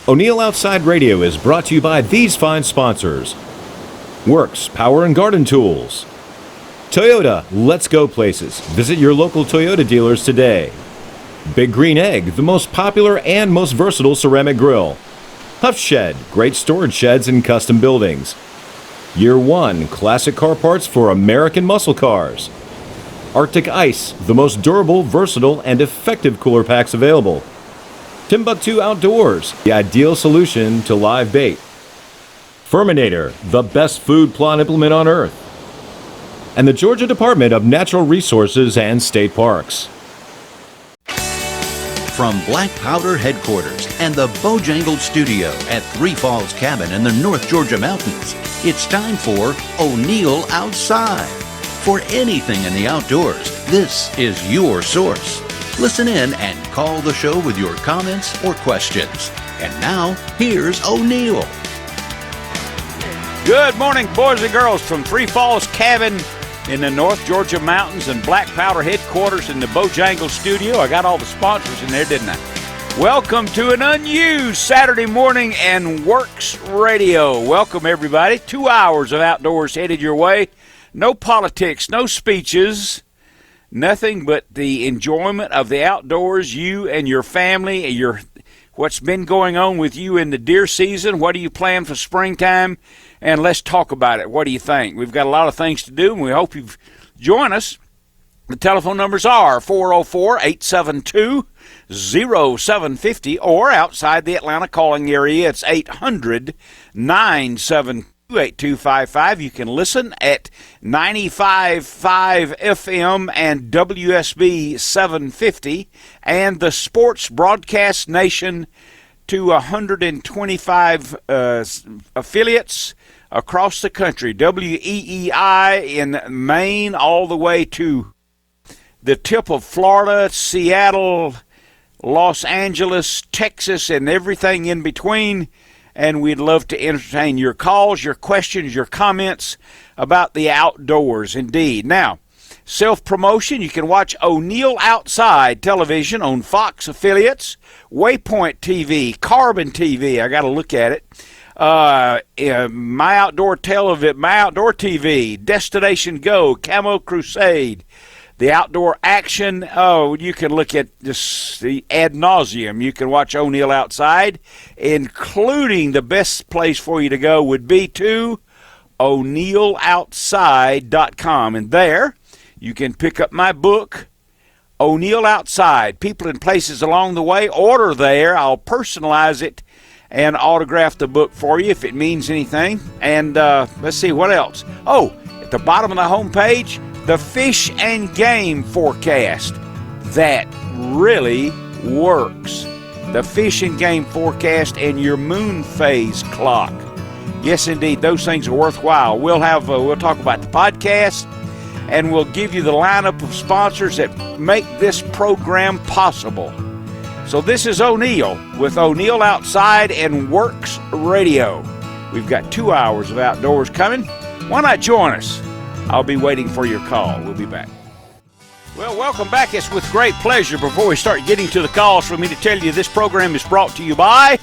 O'Neill Outside Radio is brought to you by these fine sponsors. Works Power and Garden Tools. Toyota, let's go places. Visit your local Toyota dealers today. Big Green Egg, the most popular and most versatile ceramic grill. Huff Shed, great storage sheds and custom buildings. Year One, classic car parts for American muscle cars. Arctic Ice, the most durable, versatile, and effective cooler packs available. Timbuktu Outdoors, the ideal solution to live bait. Furminator, the best food plot implement on earth. And the Georgia Department of Natural Resources and State Parks. From Black Powder headquarters and the Bojangled studio at Three Falls Cabin in the North Georgia mountains, it's time for O'Neill Outside. For anything in the outdoors, this is your source. Listen in and call the show with your comments or questions. And now, here's O'Neill. Good morning, boys and girls, from Three Falls Cabin in the North Georgia mountains and Black Powder headquarters in the Bojangled studio. I got all the sponsors in there, didn't I? Welcome to an unused Saturday morning and Works Radio. Welcome, everybody. 2 hours of outdoors headed your way. No politics, no speeches, nothing but the enjoyment of the outdoors, you and your family, what's been going on with you in the deer season. What do you plan for springtime? And let's talk about it. What do you think? We've got a lot of things to do, and we hope you join us. The telephone numbers are 404-872-0750, or outside the Atlanta calling area, it's 800-972-8255. You can listen at 95.5 FM and WSB 750, and the Sports Broadcast Nation to 125 affiliates across the country. WEEI in Maine all the way to the tip of Florida, Seattle, Los Angeles, Texas, and everything in between. And we'd love to entertain your calls, your questions, your comments about the outdoors, indeed. Now, self-promotion, you can watch O'Neill Outside television on Fox affiliates, Waypoint TV, Carbon TV. I got to look at it. My Outdoor TV, Destination Go, Camo Crusade, the Outdoor Action. Oh, you can look at this the ad nauseum. You can watch O'Neill Outside, including the best place for you to go would be to o'neilloutside.com. And there you can pick up my book, O'Neill Outside, People and Places Along the Way. Order there. I'll personalize it and autograph the book for you if it means anything. And let's see, what else? Oh, at the bottom of the homepage, the fish and game forecast. That really works. The fish and game forecast and your moon phase clock. Yes, indeed, those things are worthwhile. We'll talk about the podcast, and we'll give you the lineup of sponsors that make this program possible. So this is O'Neill with O'Neill Outside and Works Radio. We've got 2 hours of outdoors coming. Why not join us? I'll be waiting for your call. We'll be back. Well, welcome back. It's with great pleasure, before we start getting to the calls, for me to tell you this program is brought to you by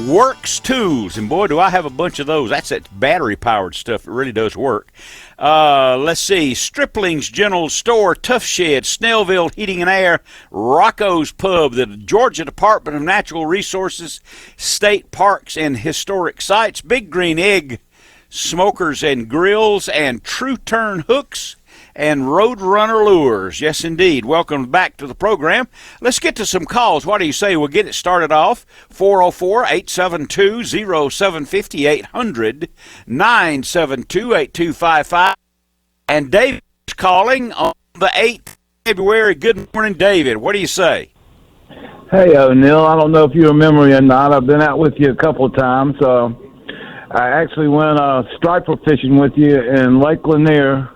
Works Tools. And boy, do I have a bunch of those. That's that battery-powered stuff. It really does work. Let's see. Stripling's General Store, Tough Shed, Snellville Heating and Air, Rocco's Pub, the Georgia Department of Natural Resources, State Parks and Historic Sites, Big Green Egg Smokers and Grills, and True Turn Hooks and Roadrunner Lures. Yes, indeed. Welcome back to the program. Let's get to some calls. What do you say? We'll get it started off. 404-872-0750, 800-972-8255. And David's calling on the 8th of February. Good morning, David. What do you say? Hey, O'Neill. I don't know if you remember me or not. I've been out with you a couple of times. I actually went striper fishing with you in Lake Lanier,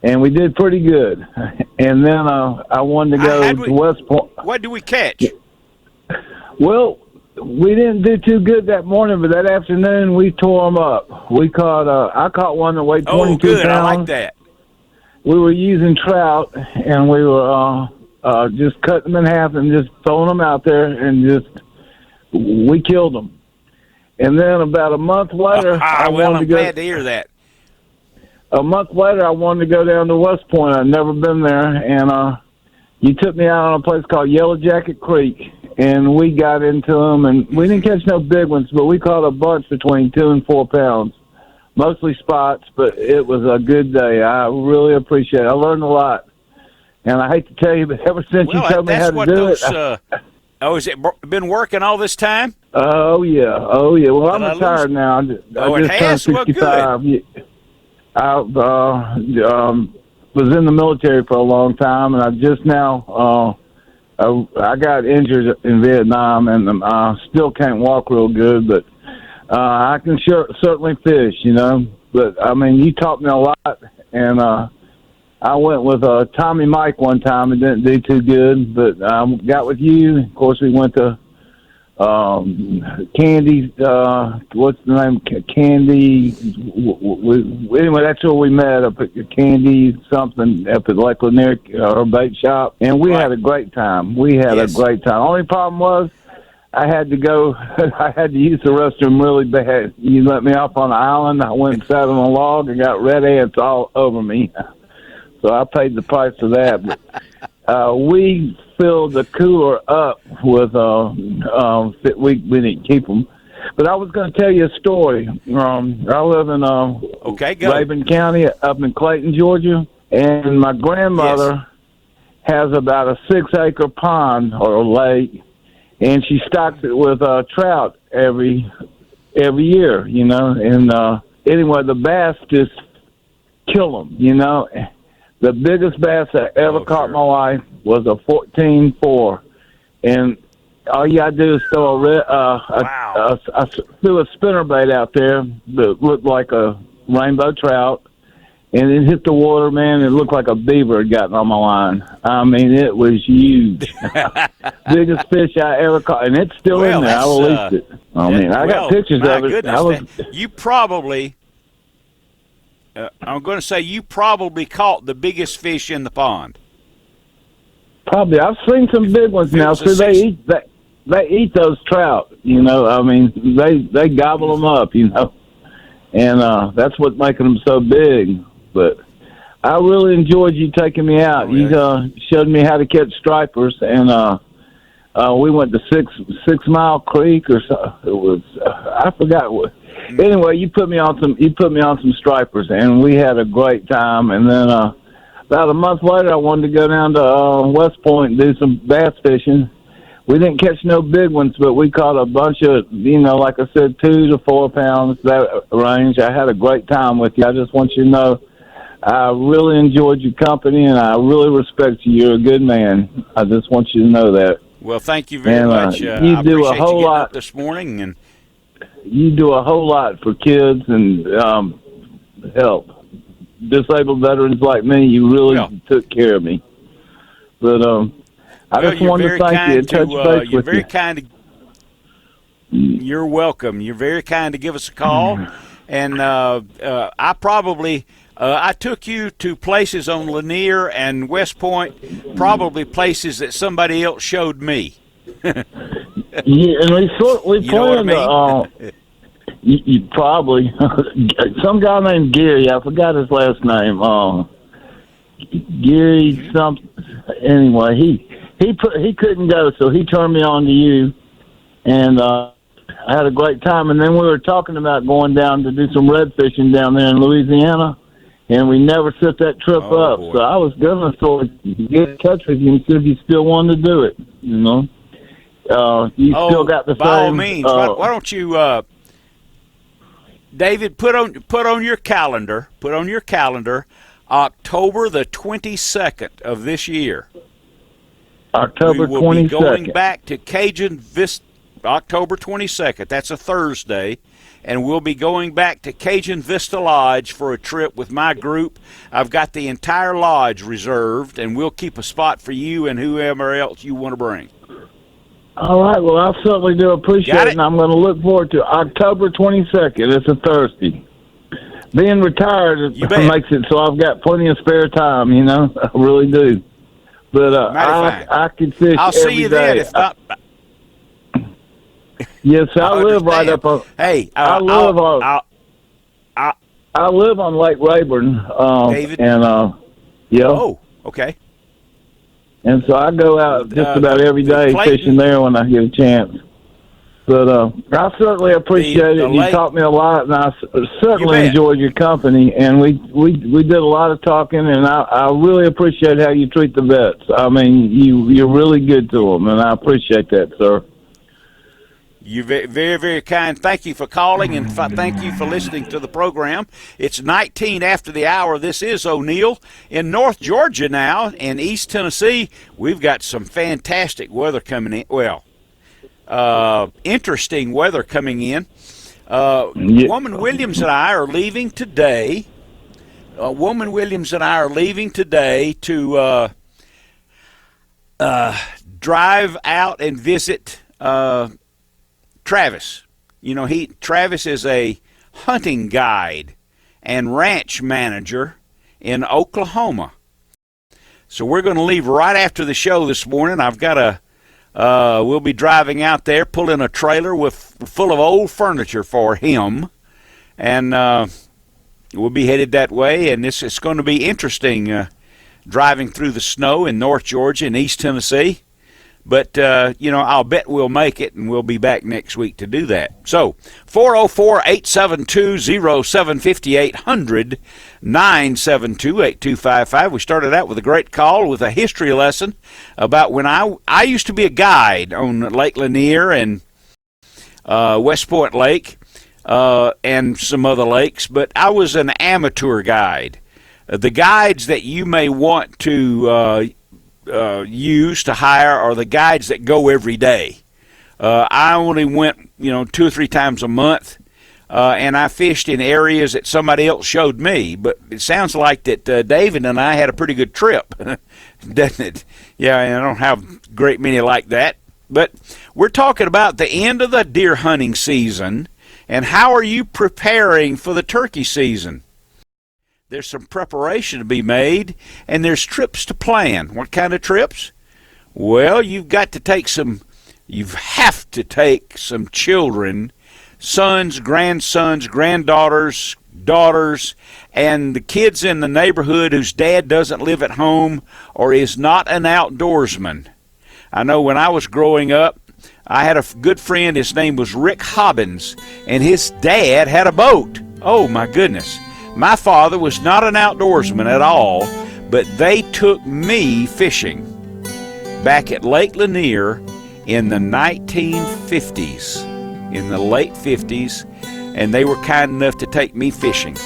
and we did pretty good. And then I wanted to go to West Point. What did we catch? Well, we didn't do too good that morning, but that afternoon we tore them up. We caught. I caught one that weighed 22 Oh, good. pounds. I like that. We were using trout, and we were just cutting them in half and just throwing them out there, and we killed them. And then about a month later, I well, wanted I'm to go. glad to hear that. A month later, I wanted to go down to West Point. I'd never been there, and you took me out on a place called Yellow Jacket Creek, and we got into them, and we didn't catch no big ones, but we caught a bunch between 2 and 4 pounds, mostly spots. But it was a good day. I really appreciate it. I learned a lot, and I hate to tell you, but ever since you told me how to do it. Has it been working all this time? Oh yeah. Well, I'm retired now. I just turned 65. I was in the military for a long time, and I just now I got injured in Vietnam, and I still can't walk real good, but I can certainly fish, you know. But I mean, you taught me a lot, and I went with Tommy Mike one time and didn't do too good, but I got with you. Of course, we went to Candy, what's the name? Candy. Anyway, that's where we met, up at Candy something up at Lake Lanier, her bait shop, and we had a great time. Only problem was I had to go. I had to use the restroom really bad. You let me off on the island. I went and sat on a log and got red ants all over me. So I paid the price of that. But we filled the cooler up with we didn't keep them. But I was going to tell you a story. I live in Rabun County up in Clayton, Georgia, and my grandmother has about a 6-acre pond or lake, and she stocks it with trout every year, you know. And anyway, the bass just kill them, you know. The biggest bass I ever caught in my life was a 14-4, and all you gotta do is throw I threw a spinnerbait out there that looked like a rainbow trout, and it hit the water, man. It looked like a beaver had gotten on my line. I mean, it was huge. Biggest fish I ever caught, and it's still in there. I released it. I got pictures of it. Goodness, you probably. I'm going to say you probably caught the biggest fish in the pond. Probably. I've seen some big ones now. So they eat those trout, you know. I mean, they gobble them up, you know. And that's what's making them so big. But I really enjoyed you taking me out. You showed me how to catch stripers, and we went to Six Mile Creek or so. It was I forgot what. Anyway, you put me on some stripers, and we had a great time. And then about a month later, I wanted to go down to West Point and do some bass fishing. We didn't catch no big ones, but we caught a bunch of, you know, like I said, 2 to 4 pounds, that range. I had a great time with you. I just want you to know I really enjoyed your company, and I really respect you. You're a good man. I just want you to know that. Well, thank you very much. You I do a whole lot up this morning, and you do a whole lot for kids and help disabled veterans like me. You really took care of me. But I just wanted to thank you and touch base with you. You're very kind. You're welcome. You're very kind to give us a call. And I probably I took you to places on Lanier and West Point, probably places that somebody else showed me. Yeah, and we planned. You probably some guy named Gary. I forgot his last name. Gary something. Anyway, he couldn't go, so he turned me on to you, and I had a great time. And then we were talking about going down to do some red fishing down there in Louisiana, and we never set that trip up. Boy. So I was gonna sort of get in touch with you and see if you still wanted to do it. You know, you still got the same. By all means, why don't you, David, put on your calendar. Put on your calendar, October the 22nd of this year. October 22nd. We will be going back to Cajun Vista. October 22nd. That's a Thursday. And we'll be going back to Cajun Vista Lodge for a trip with my group. I've got the entire lodge reserved, and we'll keep a spot for you and whoever else you want to bring. All right. Well, I certainly do appreciate it, and I'm going to look forward to October 22nd. It's a Thursday. Being retired makes it so I've got plenty of spare time, you know. I really do. But I can fish I'll see every you day. then. If not, Yes, I live right up on. Hey, I live on Lake Rayburn, David? and yeah. Oh, okay. And so I go out just about every day fishing there when I get a chance. But I certainly appreciate it. You taught me a lot, and I certainly enjoyed your company. And we did a lot of talking, and I really appreciate how you treat the vets. I mean, you're really good to them, and I appreciate that, sir. You're very, very kind. Thank you for calling, and thank you for listening to the program. It's 19 after the hour. This is O'Neill in North Georgia now. In East Tennessee, we've got some fantastic weather coming in. Well, interesting weather coming in. Woman Williams and I are leaving today. Woman Williams and I are leaving today to drive out and visit Travis. You know, Travis is a hunting guide and ranch manager in Oklahoma. So we're going to leave right after the show this morning. I've got we'll be driving out there, pulling a trailer full of old furniture for him, and we'll be headed that way. And it's going to be interesting driving through the snow in North Georgia and East Tennessee. But, I'll bet we'll make it, and we'll be back next week to do that. So, 404-872-0750, 800-972-8255. We started out with a great call with a history lesson about when I used to be a guide on Lake Lanier and West Point Lake and some other lakes, but I was an amateur guide. The guides that you may want to use to hire are the guides that go every day. I only went, 2 or 3 times a month, and I fished in areas that somebody else showed me. But it sounds like that David and I had a pretty good trip, doesn't it? Yeah, and I don't have a great many like that. But we're talking about the end of the deer hunting season, and how are you preparing for the turkey season? There's some preparation to be made, and there's trips to plan. What kind of trips? Well, you have to take some children, sons, grandsons, granddaughters, daughters, and the kids in the neighborhood whose dad doesn't live at home or is not an outdoorsman. I know when I was growing up, I had a good friend, his name was Rick Hobbins, and his dad had a boat. Oh, my goodness. My father was not an outdoorsman at all, but they took me fishing back at Lake Lanier in the 1950s, in the late 50s, and they were kind enough to take me fishing,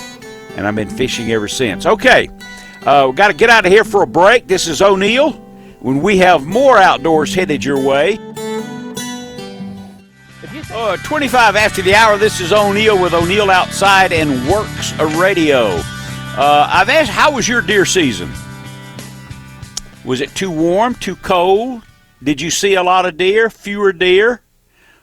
and I've been fishing ever since. Okay, we've got to get out of here for a break. This is O'Neill. When we have more outdoors headed your way. 25 after the hour, this is O'Neill with O'Neill Outside and Works Radio. I've asked, how was your deer season? Was it too warm, too cold? Did you see a lot of deer, fewer deer,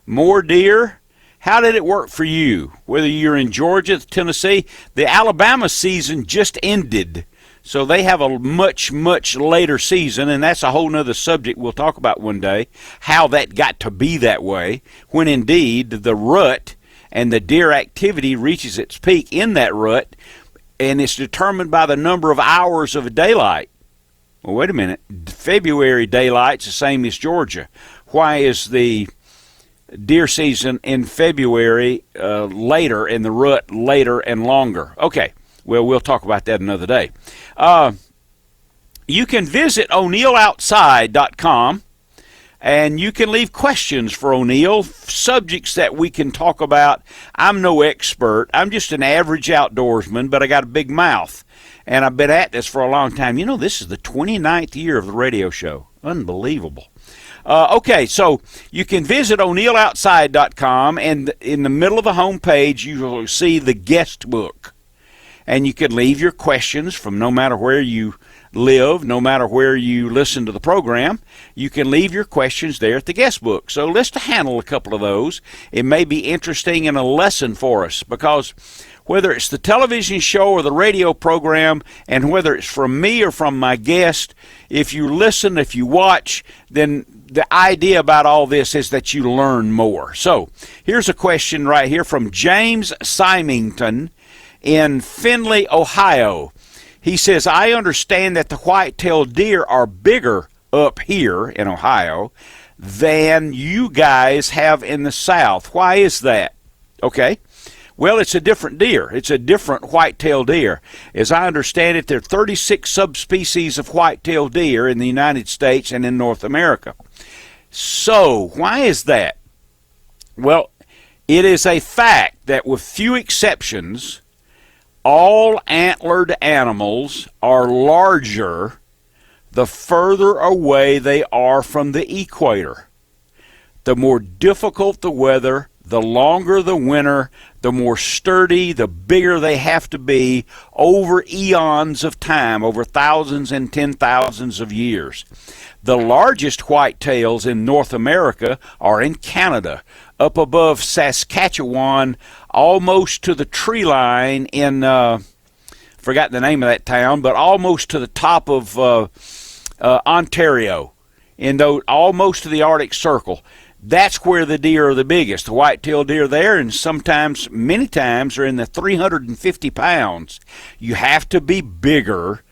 more deer? How did it work for you? Whether you're in Georgia, Tennessee, the Alabama season just ended. So they have a much, much later season, and that's a whole nother subject we'll talk about one day, how that got to be that way, when indeed the rut and the deer activity reaches its peak in that rut, and it's determined by the number of hours of daylight. Well, wait a minute. February daylight's the same as Georgia. Why is the deer season in February later and the rut later and longer? Okay. Well, we'll talk about that another day. You can visit O'NeillOutside.com, and you can leave questions for O'Neill, subjects that we can talk about. I'm no expert. I'm just an average outdoorsman, but I got a big mouth, and I've been at this for a long time. This is the 29th year of the radio show. Unbelievable. Okay, so you can visit O'NeillOutside.com, and in the middle of the home page, you will see the guest book. And you can leave your questions from no matter where you live, no matter where you listen to the program. You can leave your questions there at the guest book. So let's handle a couple of those. It may be interesting and a lesson for us, because whether it's the television show or the radio program, and whether it's from me or from my guest, if you listen, if you watch, then the idea about all this is that you learn more. So here's a question right here from James Symington in Findlay, Ohio. He says, I understand that the white-tailed deer are bigger up here in Ohio than you guys have in the South. Why is that? Okay. Well, it's a different deer. It's a different white-tailed deer. As I understand it, there are 36 subspecies of white-tailed deer in the United States and in North America. So, why is that? Well, it is a fact that with few exceptions, all antlered animals are larger the further away they are from the equator. The more difficult the weather, the longer the winter, the more sturdy, the bigger they have to be over eons of time, over thousands and 10,000s of years. The largest whitetails in North America are in Canada, up above Saskatchewan, almost to the tree line in, forgot the name of that town, but almost to the top of Ontario, almost to the Arctic Circle. That's where the deer are the biggest. The white-tailed deer there, and sometimes, many times, are in the 350 pounds. You have to be bigger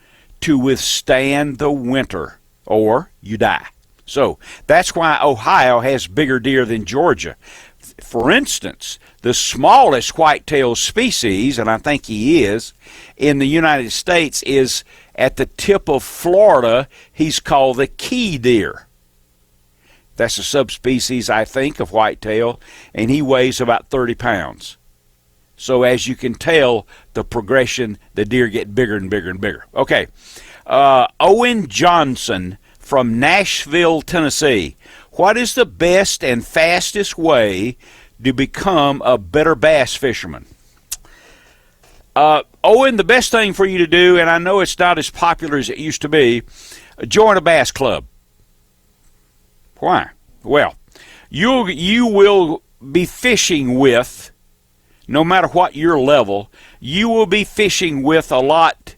to withstand the winter, or you die. So that's why Ohio has bigger deer than Georgia. For instance, the smallest white-tailed species, and I think he is, in the United States is at the tip of Florida. He's called the key deer. That's a subspecies, I think, of whitetail, and he weighs about 30 pounds. So as you can tell, the progression, the deer get bigger and bigger and bigger. Okay, Owen Johnson from Nashville, Tennessee. What is the best and fastest way to become a better bass fisherman? Owen, the best thing for you to do, and I know it's not as popular as it used to be, join a bass club. Why? Well, you will be fishing with, no matter what your level, you will be fishing with a lot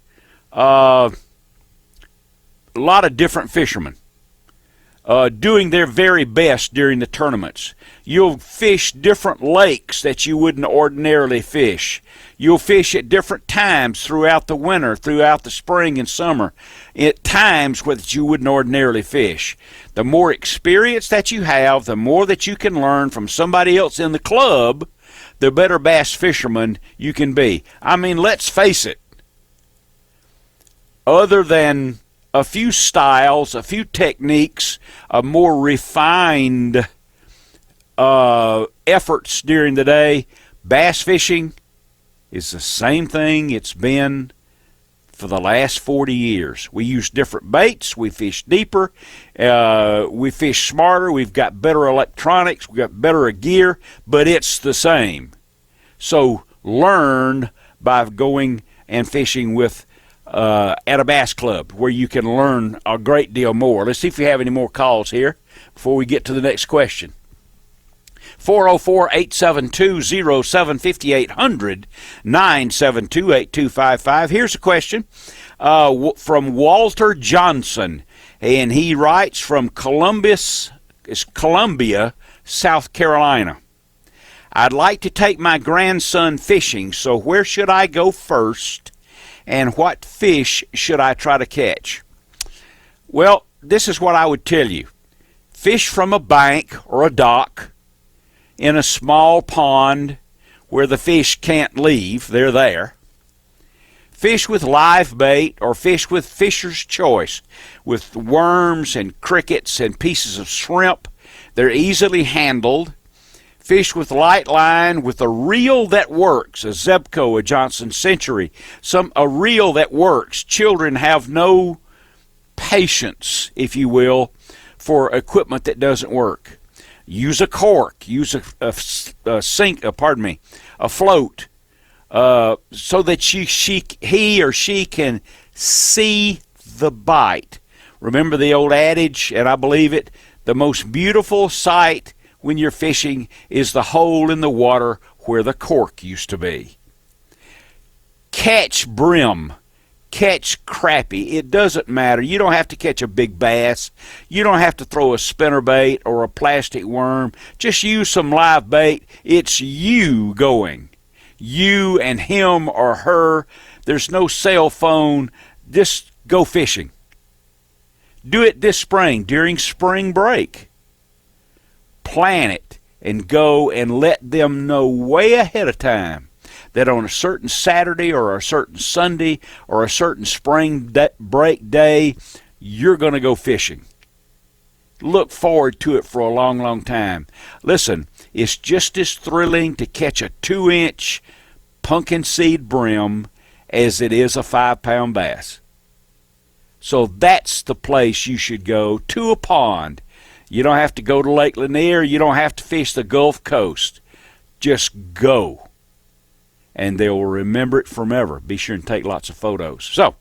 of different fishermen, doing their very best during the tournaments. You'll fish different lakes that you wouldn't ordinarily fish. You'll fish at different times throughout the winter, throughout the spring and summer, at times that you wouldn't ordinarily fish. The more experience that you have, the more that you can learn from somebody else in the club, the better bass fisherman you can be. I mean, let's face it. Other than a few styles, a few techniques, a more refined efforts during the day, bass fishing is the same thing it's been for the last 40 years. We use different baits, we fish deeper, we fish smarter, we've got better electronics, we've got better gear, but it's the same. So learn by going and fishing with at a bass club where you can learn a great deal more. Let's see if we have any more calls here before we get to the next question. 404-872-0750-800, 972-8255. Here's a question from Walter Johnson, and he writes from Columbia, South Carolina. I'd like to take my grandson fishing, so where should I go first, and what fish should I try to catch? Well, this is what I would tell you. Fish from a bank or a dock in a small pond where the fish can't leave. They're there. Fish with live bait or fish with fisher's choice with worms and crickets and pieces of shrimp. They're easily handled. Fish with light line with a reel that works, a Zebco, a Johnson Century, a reel that works. Children have no patience, if you will, for equipment that doesn't work. Use a cork, use a float, so that he or she can see the bite. Remember the old adage, and I believe it, the most beautiful sight when you're fishing is the hole in the water where the cork used to be. Catch brim. catch crappie. It doesn't matter. You don't have to catch a big bass. You don't have to throw a spinnerbait or a plastic worm. Just use some live bait. It's you going. You and him or her. There's no cell phone. Just go fishing. Do it this spring during spring break. Plan it and go and let them know way ahead of time that on a certain Saturday or a certain Sunday or a certain spring break day, you're going to go fishing. Look forward to it for a long, long time. Listen, it's just as thrilling to catch a 2-inch pumpkin seed brim as it is a 5-pound bass. So that's the place you should go, to a pond. You don't have to go to Lake Lanier. You don't have to fish the Gulf Coast. Just go. And they will remember it forever. Be sure and take lots of photos. So,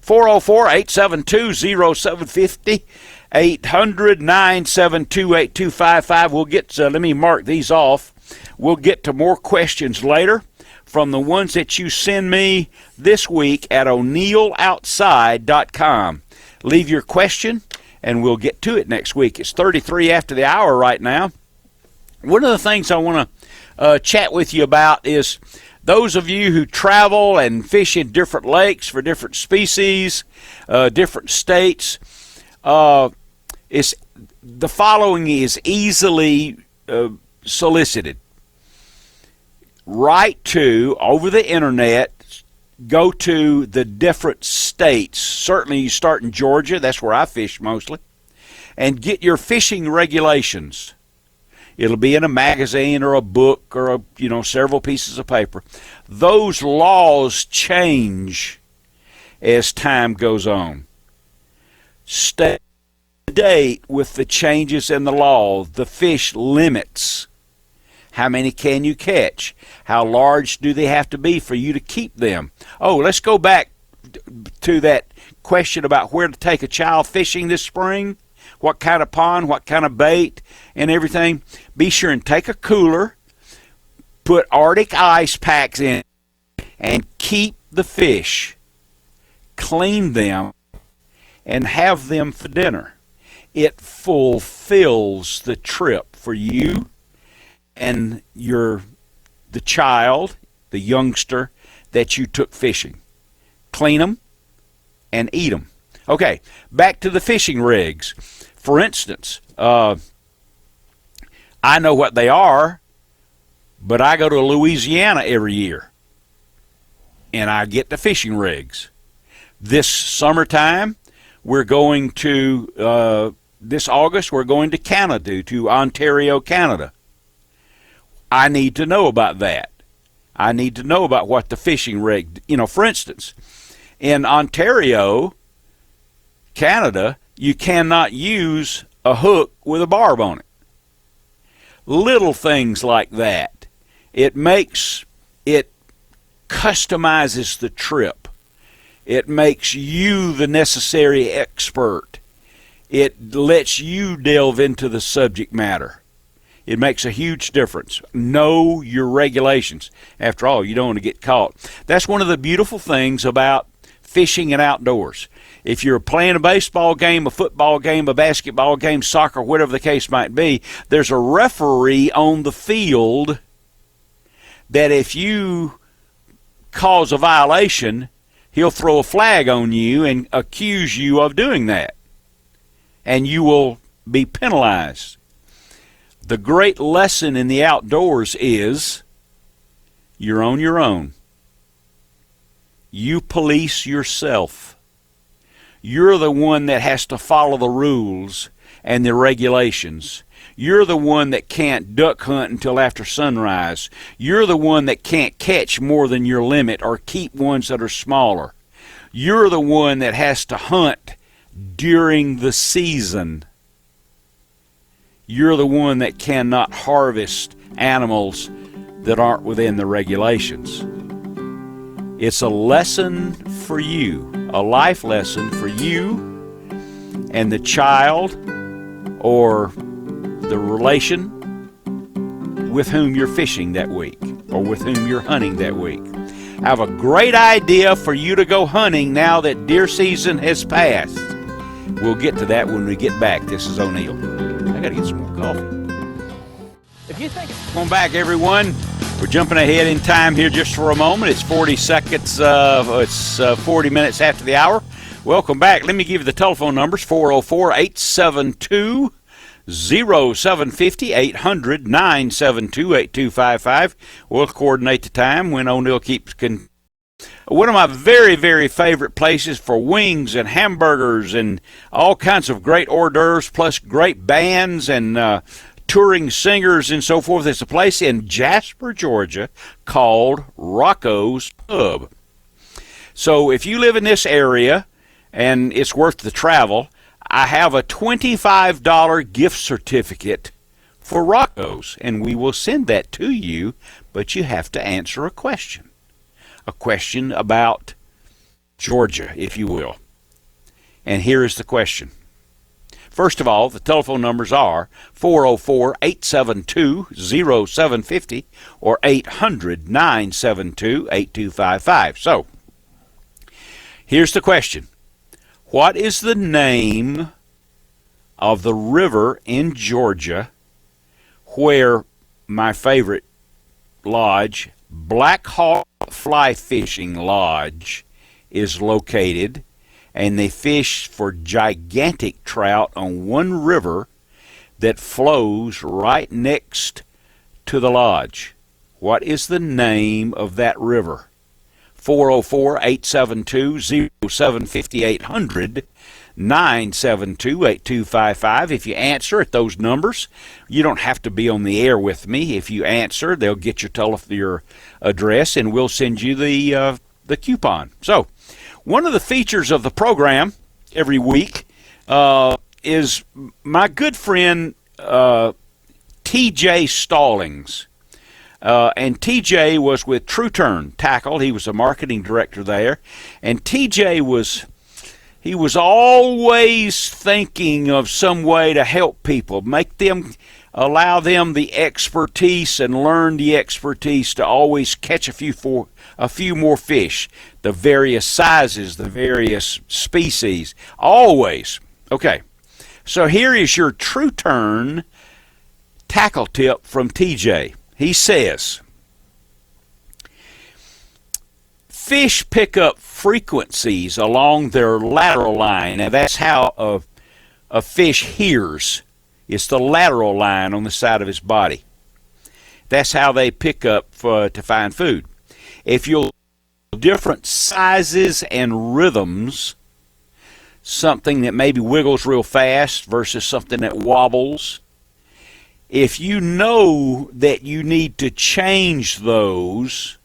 404-872-0750, 800-972-8255. We'll get to, let me mark these off. We'll get to more questions later from the ones that you send me this week at o'neilloutside.com. Leave your question, and we'll get to it next week. It's 33 after the hour right now. One of the things I want to chat with you about is those of you who travel and fish in different lakes for different species, different states. The following is easily solicited. Write to, over the internet, go to the different states. Certainly you start in Georgia, that's where I fish mostly, and get your fishing regulations. It'll be in a magazine or a book or several pieces of paper. Those laws change as time goes on. Stay up to date with the changes in the law, the fish limits. How many can you catch? How large do they have to be for you to keep them? Oh, let's go back to that question about where to take a child fishing this spring. What kind of pond, what kind of bait, and everything. Be sure and take a cooler, put Arctic ice packs in, and keep the fish. Clean them, and have them for dinner. It fulfills the trip for you and the child, the youngster that you took fishing. Clean them and eat them. Okay, back to the fishing rigs. For instance, I know what they are, but I go to Louisiana every year, and I get the fishing rigs. This summertime, we're going to, this August, we're going to Canada, to Ontario, Canada. I need to know about that. I need to know about what the fishing rig, for instance, in Ontario, Canada, you cannot use a hook with a barb on it. Little things like that. It customizes the trip. It makes you the necessary expert. It lets you delve into the subject matter. It makes a huge difference. Know your regulations. After all, you don't want to get caught. That's one of the beautiful things about fishing and outdoors. If you're playing a baseball game, a football game, a basketball game, soccer, whatever the case might be, there's a referee on the field that if you cause a violation, he'll throw a flag on you and accuse you of doing that. And you will be penalized. The great lesson in the outdoors is you're on your own. You police yourself. You're the one that has to follow the rules and the regulations. You're the one that can't duck hunt until after sunrise. You're the one that can't catch more than your limit or keep ones that are smaller. You're the one that has to hunt during the season. You're the one that cannot harvest animals that aren't within the regulations. It's a lesson for you, a life lesson for you and the child or the relation with whom you're fishing that week or with whom you're hunting that week. I have a great idea for you to go hunting now that deer season has passed. We'll get to that when we get back. This is O'Neill. I got to get some more coffee. Welcome back, everyone. We're jumping ahead in time here just for a moment. It's 40 minutes after the hour. Welcome back. Let me give you the telephone numbers, 404-872-0750, 800-972-8255. We'll coordinate the time when O'Neill keeps one of my very, very favorite places for wings and hamburgers and all kinds of great hors d'oeuvres, plus great bands and touring singers and so forth. It's a place in Jasper, Georgia called Rocco's Pub. So if you live in this area and it's worth the travel, I have a $25 gift certificate for Rocco's, and we will send that to you, but you have to answer a question about Georgia, if you will. And here is the question. First of all, the telephone numbers are 404-872-0750 or 800-972-8255. So, here's the question. What is the name of the river in Georgia where my favorite lodge, Black Hawk Fly Fishing Lodge, is located, and they fish for gigantic trout on one river that flows right next to the lodge? What is the name of that river? 404-872-0750, 800-972-8255. If you answer at those numbers, you don't have to be on the air with me. If you answer, they'll get your address, and we'll send you the coupon. So, one of the features of the program every week is my good friend T.J. Stallings. And TJ was with True Turn Tackle. He was a marketing director there. And TJ was always thinking of some way to help people, allow them the expertise and learn the expertise to always catch a few more fish, the various sizes, the various species, always. Okay, so here is your True Turn tackle tip from TJ. He says, fish pick up frequencies along their lateral line. Now, that's how a fish hears. It's the lateral line on the side of his body. That's how they pick up to find food. If you'll different sizes and rhythms, something that maybe wiggles real fast versus something that wobbles, if you know that you need to change those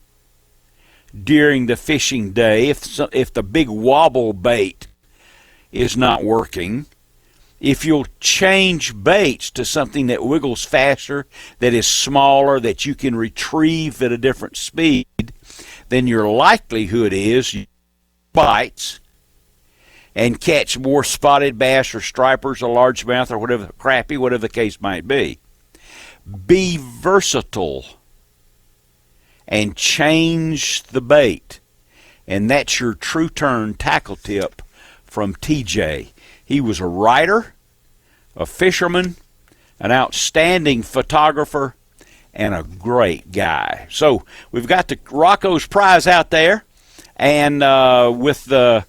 during the fishing day, if the big wobble bait is not working, if you'll change baits to something that wiggles faster, that is smaller, that you can retrieve at a different speed, then your likelihood is you bites and catch more spotted bass or stripers or largemouth or whatever the case might be. Be versatile and change the bait. And that's your True Turn tackle tip from TJ. He was a writer, a fisherman, an outstanding photographer, and a great guy. So we've got the Rocco's prize out there, and with the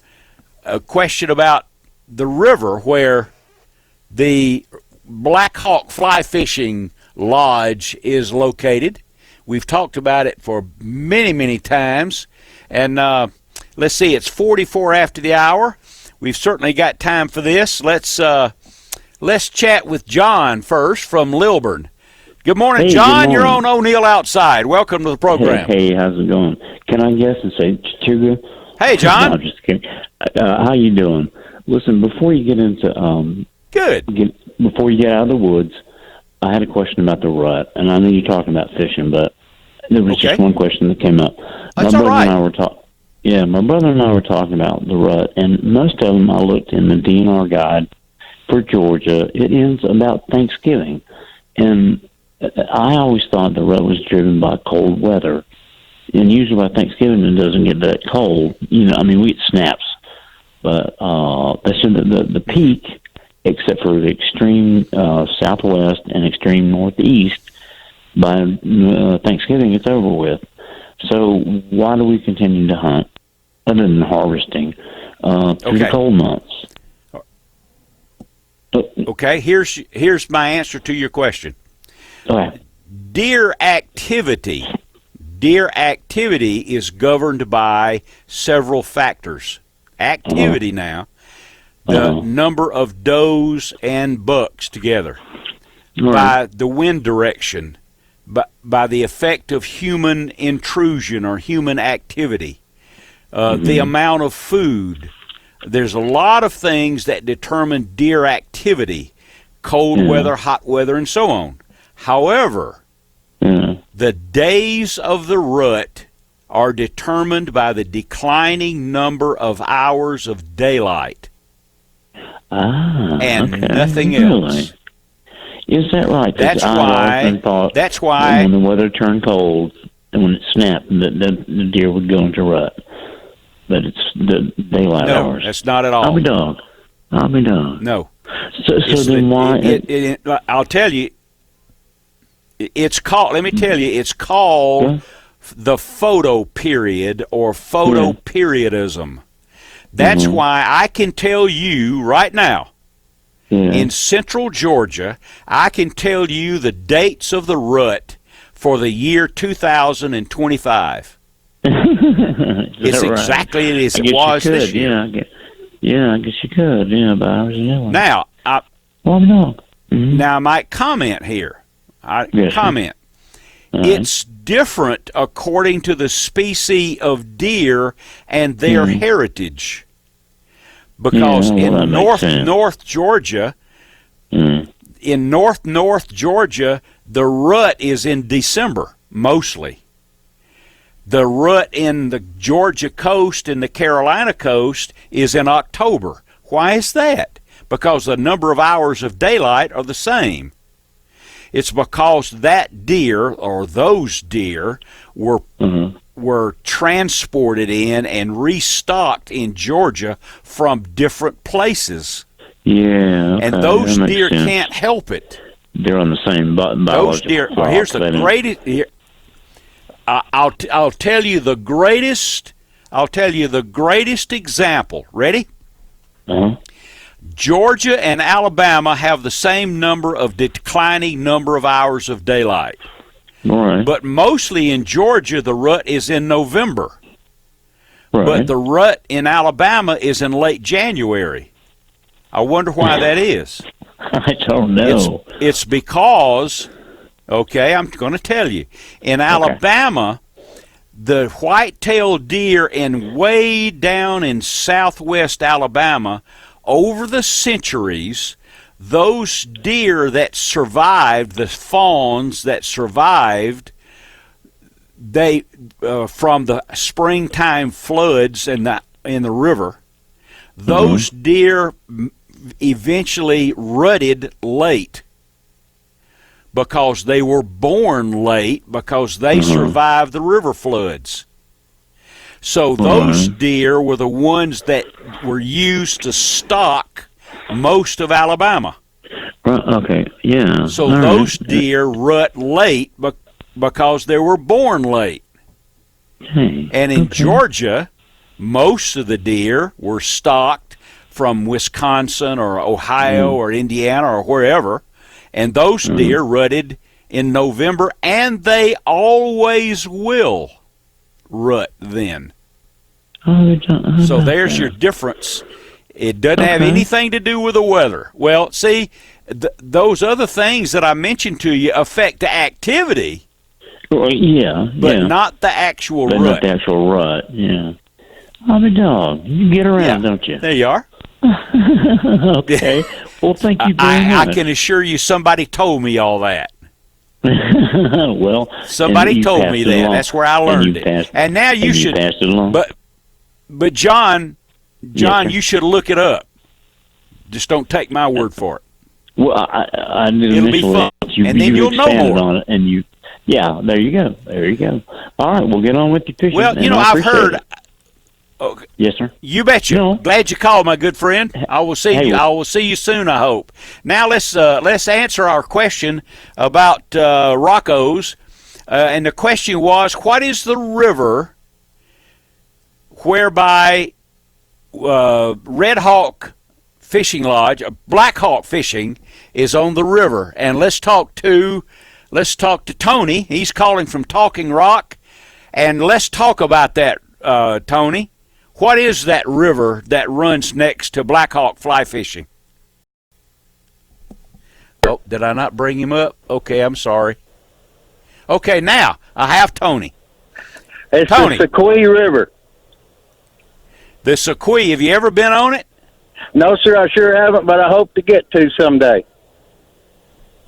question about the river where the Black Hawk Fly Fishing Lodge is located. We've talked about it for many, many times. And let's see, it's 44 after the hour. We've certainly got time for this. Let's chat with John first from Lilburn. Good morning, Hey, John. good You're morning. on O'Neill Outside. Welcome to the program. Hey, how's it going? Can I guess and say Chattooga? Hey, No, John. I'm just kidding. How you doing? Listen, before you get into Good. before you get out of the woods, I had a question about the rut, and I know you're talking about fishing, but there was Okay. just one question that came up. That's my all brother right. and I were my brother and I were talking about the rut, and most of them I looked in the DNR guide for Georgia. It ends about Thanksgiving, and I always thought the rut was driven by cold weather. and usually by Thanksgiving it doesn't get that cold. I mean, we get snaps, but they said that the peak, except for the extreme southwest and extreme northeast, by Thanksgiving it's over with. So why do we continue to hunt other than harvesting through the cold months? Okay, here's my answer to your question. Okay. Deer activity is governed by several factors. Activity now, the number of does and bucks together, by the wind direction, by the effect of human intrusion or human activity, the amount of food. There's a lot of things that determine deer activity, cold weather, hot weather, and so on. However, the days of the rut are determined by the declining number of hours of daylight and nothing else. Is that right? That's why when the weather turned cold and when it snapped, the deer would go into rut. But it's the daylight hours. No, that's not at all. I'll be dog. No. So then why? I'll tell you. It's called. Let me tell you. It's called the photo period or photoperiodism. That's why I can tell you right now. In central Georgia, I can tell you the dates of the rut for the year 2025. It's right? exactly as it was this year. I guess you could. But I was now, now I might comment here. Comment. It's different according to the species of deer and their heritage. Because in North Georgia, in North Georgia, the rut is in December mostly. The rut in the Georgia coast and the Carolina coast is in October. Why is that? Because the number of hours of daylight are the same. It's because that deer or those deer were transported in and restocked in Georgia from different places. Yeah, and those deer can't help it. They're on the same those deer. Here's the greatest. I'll tell you the greatest. I'll tell you the greatest example. Ready? Georgia and Alabama have the same declining number of hours of daylight. Right. But mostly in Georgia, the rut is in November. Right. But the rut in Alabama is in late January. I wonder why that is. I don't know. It's because, I'm going to tell you. In Alabama, the white-tailed deer way down in southwest Alabama, over the centuries, those deer that survived, the fawns that survived, they from the springtime floods in the river, those deer eventually rutted late because they were born late because they survived the river floods. So those deer were the ones that were used to stock most of Alabama. Okay, yeah. So those deer rut late because they were born late. And in Georgia, most of the deer were stocked from Wisconsin or Ohio or Indiana or wherever, and those deer rutted in November, and they always will rut then. So there's your difference. It doesn't have anything to do with the weather. Well, see, those other things that I mentioned to you affect the activity. Well, but not the actual rut. Not the actual rut, yeah. I'm a dog. You get around, don't you? There you are. Okay. Well, thank you very much. I can assure you somebody told me all that. Well, somebody told me that. That's where I learned it. And now you should pass it along. But John, you should look it up. Just don't take my word for it. Well, I it'll be fun, and then you'll know more. On it, and you Yeah, there you go. There you go. All right, we'll get on with your fishing. Well, and I I've appreciate heard. it. Okay. Yes, sir. You betcha. No. Glad you called, my good friend. I will see you. I will see you soon, I hope. Now let's answer our question about Rocco's, and the question was, what is the river whereby Red Hawk Fishing Lodge, Black Hawk Fishing, is on the river? And let's talk to Tony. He's calling from Talking Rock, and let's talk about that, Tony. What is that river that runs next to Black Hawk fly fishing? Oh, did I not bring him up? Okay, I'm sorry. Okay, now I have Tony. It's Tony. the Sequoia River. The Sequoia, have you ever been on it? No, sir, I sure haven't, but I hope to get to someday.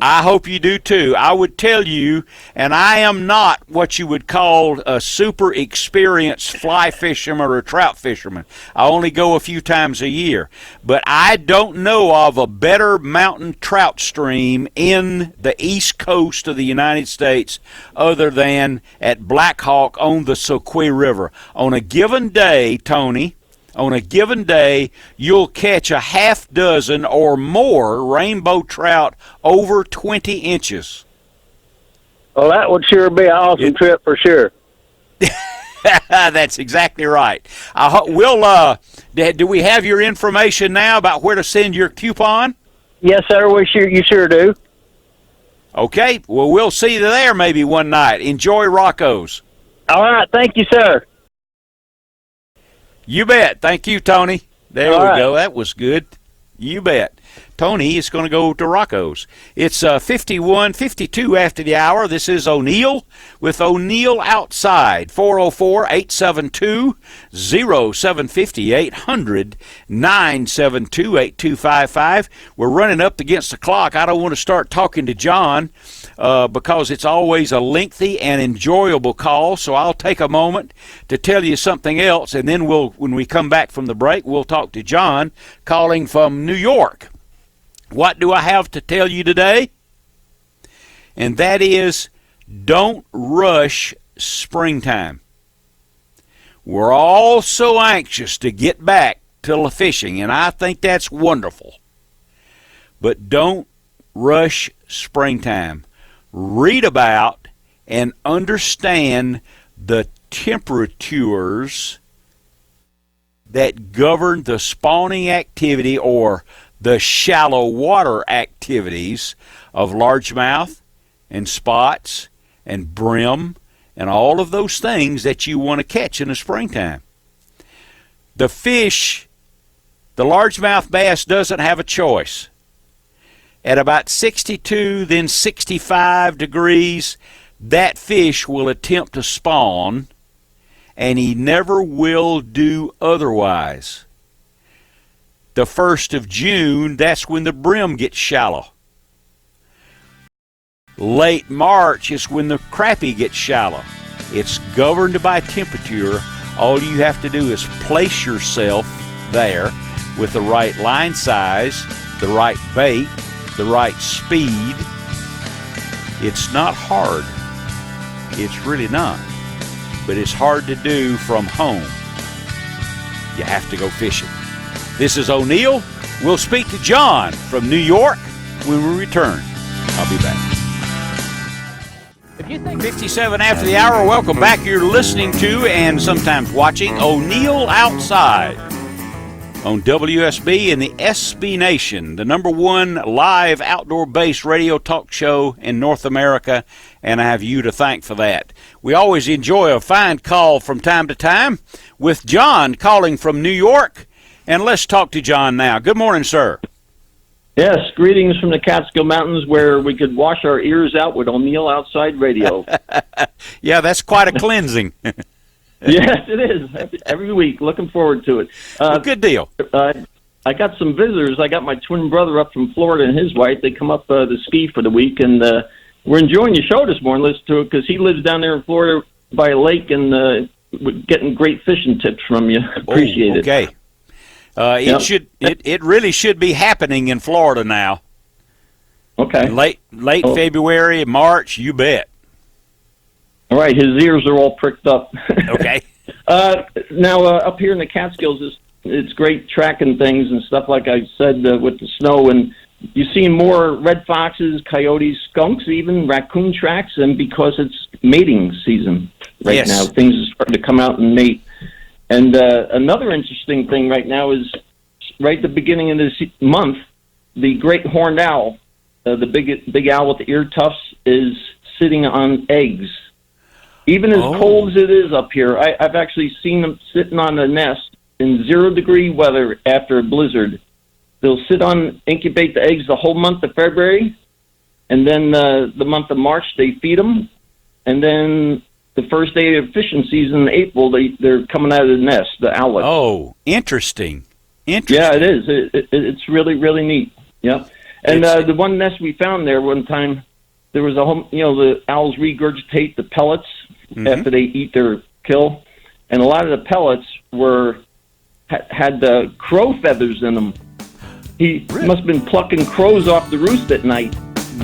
I hope you do too. I would tell you, and I am not what you would call a super experienced fly fisherman or a trout fisherman. I only go a few times a year. But I don't know of a better mountain trout stream in the east coast of the United States other than at Black Hawk on the Sequoia River. On a given day, Tony, on a given day, you'll catch a half dozen or more rainbow trout over 20 inches. Well, that would sure be an awesome trip for sure. That's exactly right. Do we have your information now about where to send your coupon? Yes, sir, you sure do. Okay, well, we'll see you there maybe one night. Enjoy Rocco's. All right, thank you, sir. You bet. Thank you, Tony. There All we right. go. That was good. You bet. Tony is going to go to Rocco's. It's 51:52 after the hour. This is O'Neill with O'Neill Outside. 404-872-0750, 800-972-8255. We're running up against the clock. I don't want to start talking to John because it's always a lengthy and enjoyable call, so I'll take a moment to tell you something else, and then when we come back from the break, we'll talk to John calling from New York. What do I have to tell you today? And that is, don't rush springtime. We're all so anxious to get back to the fishing, and I think that's wonderful. But don't rush springtime. Read about and understand the temperatures that govern the spawning activity or the shallow water activities of largemouth and spots and brim and all of those things that you want to catch in the springtime. The fish, the largemouth bass, doesn't have a choice. At about 62, then 65 degrees, that fish will attempt to spawn, and he never will do otherwise. The 1st of June, that's when the brim gets shallow. Late March is when the crappie gets shallow. It's governed by temperature. All you have to do is place yourself there with the right line size, the right bait, the right speed. It's not hard. It's really not. But it's hard to do from home. You have to go fishing. This is O'Neill. We'll speak to John from New York when we return. I'll be back. If you think 57 after the hour, welcome back. You're listening to and sometimes watching O'Neill Outside on WSB and the SB Nation, the #1 live outdoor-based radio talk show in North America, and I have you to thank for that. We always enjoy a fine call from time to time with John calling from New York. And let's talk to John now. Good morning, sir. Yes, greetings from the Catskill Mountains where we could wash our ears out with O'Neill Outside Radio. Yeah, that's quite a cleansing. Yes, it is. Every week. Looking forward to it. Well, good deal. I got some visitors. I got my twin brother up from Florida and his wife. They come up to ski for the week, and we're enjoying your show this morning. Listen to it because he lives down there in Florida by a lake, and we're getting great fishing tips from you. Appreciate it. Okay. It really should be happening in Florida now. Okay. Late February, March, you bet. All right, his ears are all pricked up. Okay. Now, up here in the Catskills, it's great tracking things and stuff, like I said, with the snow. And you see more red foxes, coyotes, skunks, even raccoon tracks. And because it's mating season right now, things are starting to come out and mate. And another interesting thing right now is right at the beginning of this month, the great horned owl, the big owl with the ear tufts, is sitting on eggs. Even as cold as it is up here, I've actually seen them sitting on a nest in 0-degree weather after a blizzard. They'll incubate the eggs the whole month of February, and then the month of March they feed them, and then the first day of fishing season in April they're coming out of the nest, the owlets. Oh, interesting. Yeah, it is. It's really, really neat. Yeah, and the one nest we found there one time, there was a whole, the owls regurgitate the pellets after they eat their kill, and a lot of the pellets had crow feathers in them. He must have been plucking crows off the roost at night.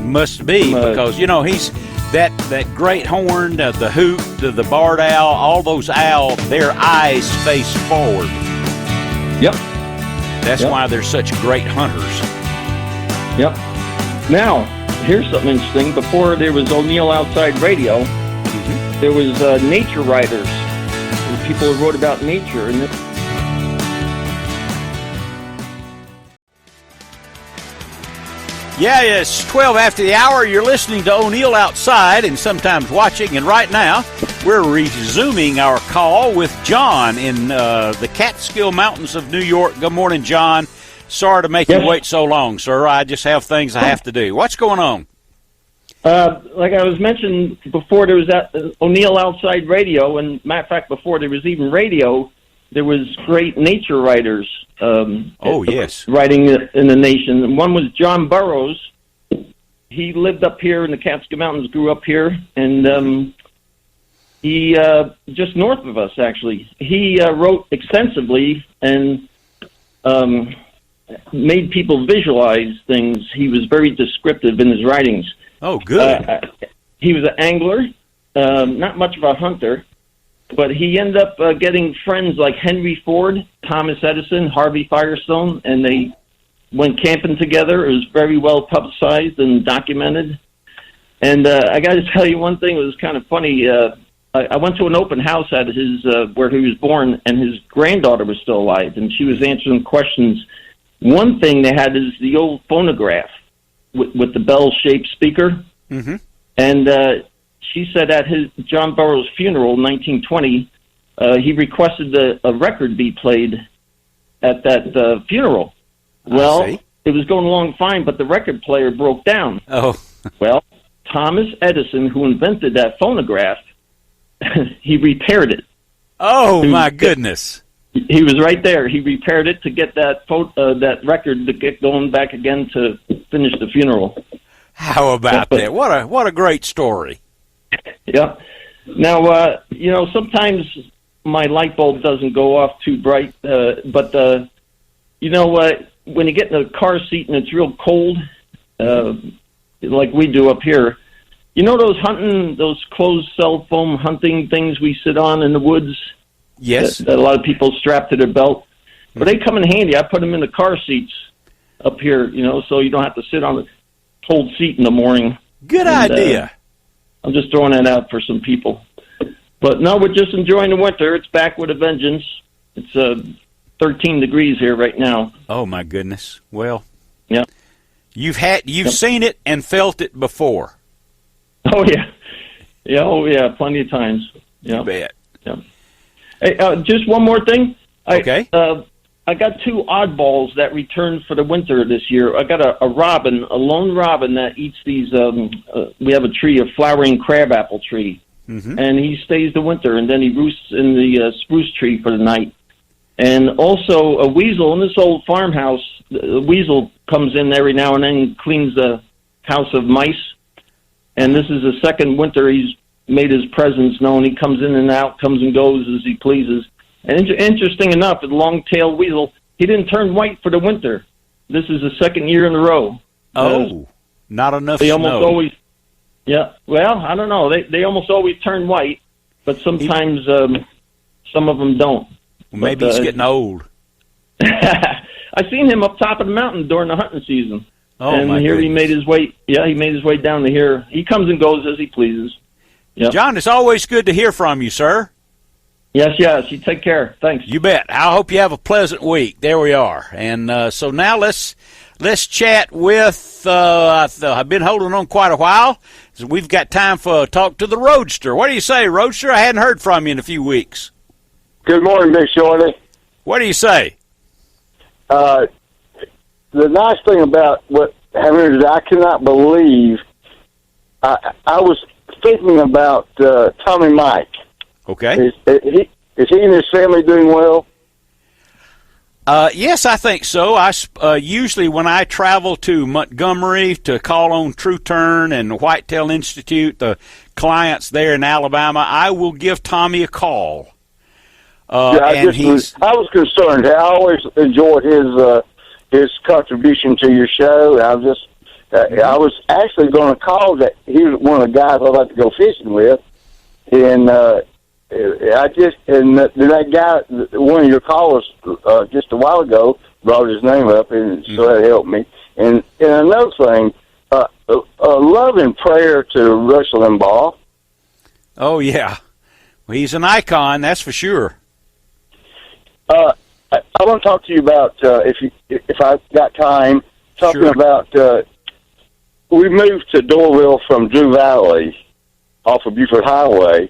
Must be, because he's that great horned, the hoot, the barred owl, all those owls, their eyes face forward. Yep. That's why they're such great hunters. Yep. Now, here's something interesting. Before there was O'Neill Outside Radio, there was nature writers, and people who wrote about nature. And yeah, it's 12 after the hour. You're listening to O'Neill Outside and sometimes watching. And right now, we're resuming our call with John in the Catskill Mountains of New York. Good morning, John. Sorry to make you wait so long, sir. I just have things I have to do. What's going on? Like I was mentioning before, there was that O'Neill Outside Radio, and matter of fact, before there was even radio, there was great nature writers. Writing in the nation. And one was John Burroughs. He lived up here in the Catskill Mountains, grew up here, and he just north of us, actually. He wrote extensively and made people visualize things. He was very descriptive in his writings. Oh, good. He was an angler, not much of a hunter, but he ended up getting friends like Henry Ford, Thomas Edison, Harvey Firestone, and they went camping together. It was very well publicized and documented. And I got to tell you one thing. It was kind of funny. I went to an open house at his where he was born, and his granddaughter was still alive, and she was answering questions. One thing they had is the old phonograph with the bell-shaped speaker. Mm-hmm. And she said at John Burroughs' funeral in 1920, he requested a record be played at that funeral. Well, it was going along fine, but the record player broke down. Oh. Well, Thomas Edison, who invented that phonograph, he repaired it. Oh, my goodness. He was right there. He repaired it to get that record to get going back again to finish the funeral. How about that? What a great story. Yeah. Now, sometimes my light bulb doesn't go off too bright, but when you get in a car seat and it's real cold, like we do up here, those closed cell foam hunting things we sit on in the woods? Yes. That a lot of people strap to their belt. But they come in handy. I put them in the car seats up here, so you don't have to sit on the cold seat in the morning. Good idea. I'm just throwing that out for some people. But no, we're just enjoying the winter. It's back with a vengeance. It's 13 degrees here right now. Oh, my goodness. Well, yeah. You've seen it and felt it before. Oh, yeah. Yeah, plenty of times. Yeah. You bet. Yeah. Hey, just one more thing. Okay. I got two oddballs that returned for the winter this year. I got a robin, a lone robin that eats these. We have a tree, a flowering crabapple tree, and he stays the winter, and then he roosts in the spruce tree for the night. And also a weasel in this old farmhouse. The weasel comes in every now and then and cleans the house of mice. And this is the second winter he's made his presence known. He comes in and out, comes and goes as he pleases. And interesting enough, the long-tailed weasel, he didn't turn white for the winter. This is the second year in a row. Oh, not enough they snow. almost always, Yeah. Well, I don't know. They almost always turn white, but sometimes some of them don't. Well, maybe he's getting old. I seen him up top of the mountain during the hunting season. Oh, and my here goodness. he made his way. Yeah, he made his way down to here. He comes and goes as he pleases. Yep. John, it's always good to hear from you, sir. Yes. You take care. Thanks. You bet. I hope you have a pleasant week. There we are. And so now let's chat with, I've been holding on quite a while. So we've got time for a talk to the Roadster. What do you say, Roadster? I hadn't heard from you in a few weeks. Good morning, Big Shorty. What do you say? The nice thing about what happened is I cannot believe I was thinking about Tommy Mike. Okay. Is he and his family doing well? Yes, I think so. I usually when I travel to Montgomery to call on True Turn and Whitetail Institute, the clients there in Alabama, I will give Tommy a call. I was concerned. I always enjoyed his contribution to your show. I was actually going to call that. He was one of the guys I'd like to go fishing with, and that guy, one of your callers just a while ago, brought his name up, and so that helped me. And another thing, love and prayer to Rush Limbaugh. Oh yeah, well, he's an icon, that's for sure. I want to talk to you about if I've got time. Talking Sure. about we moved to Doraville from Drew Valley off of Buford Highway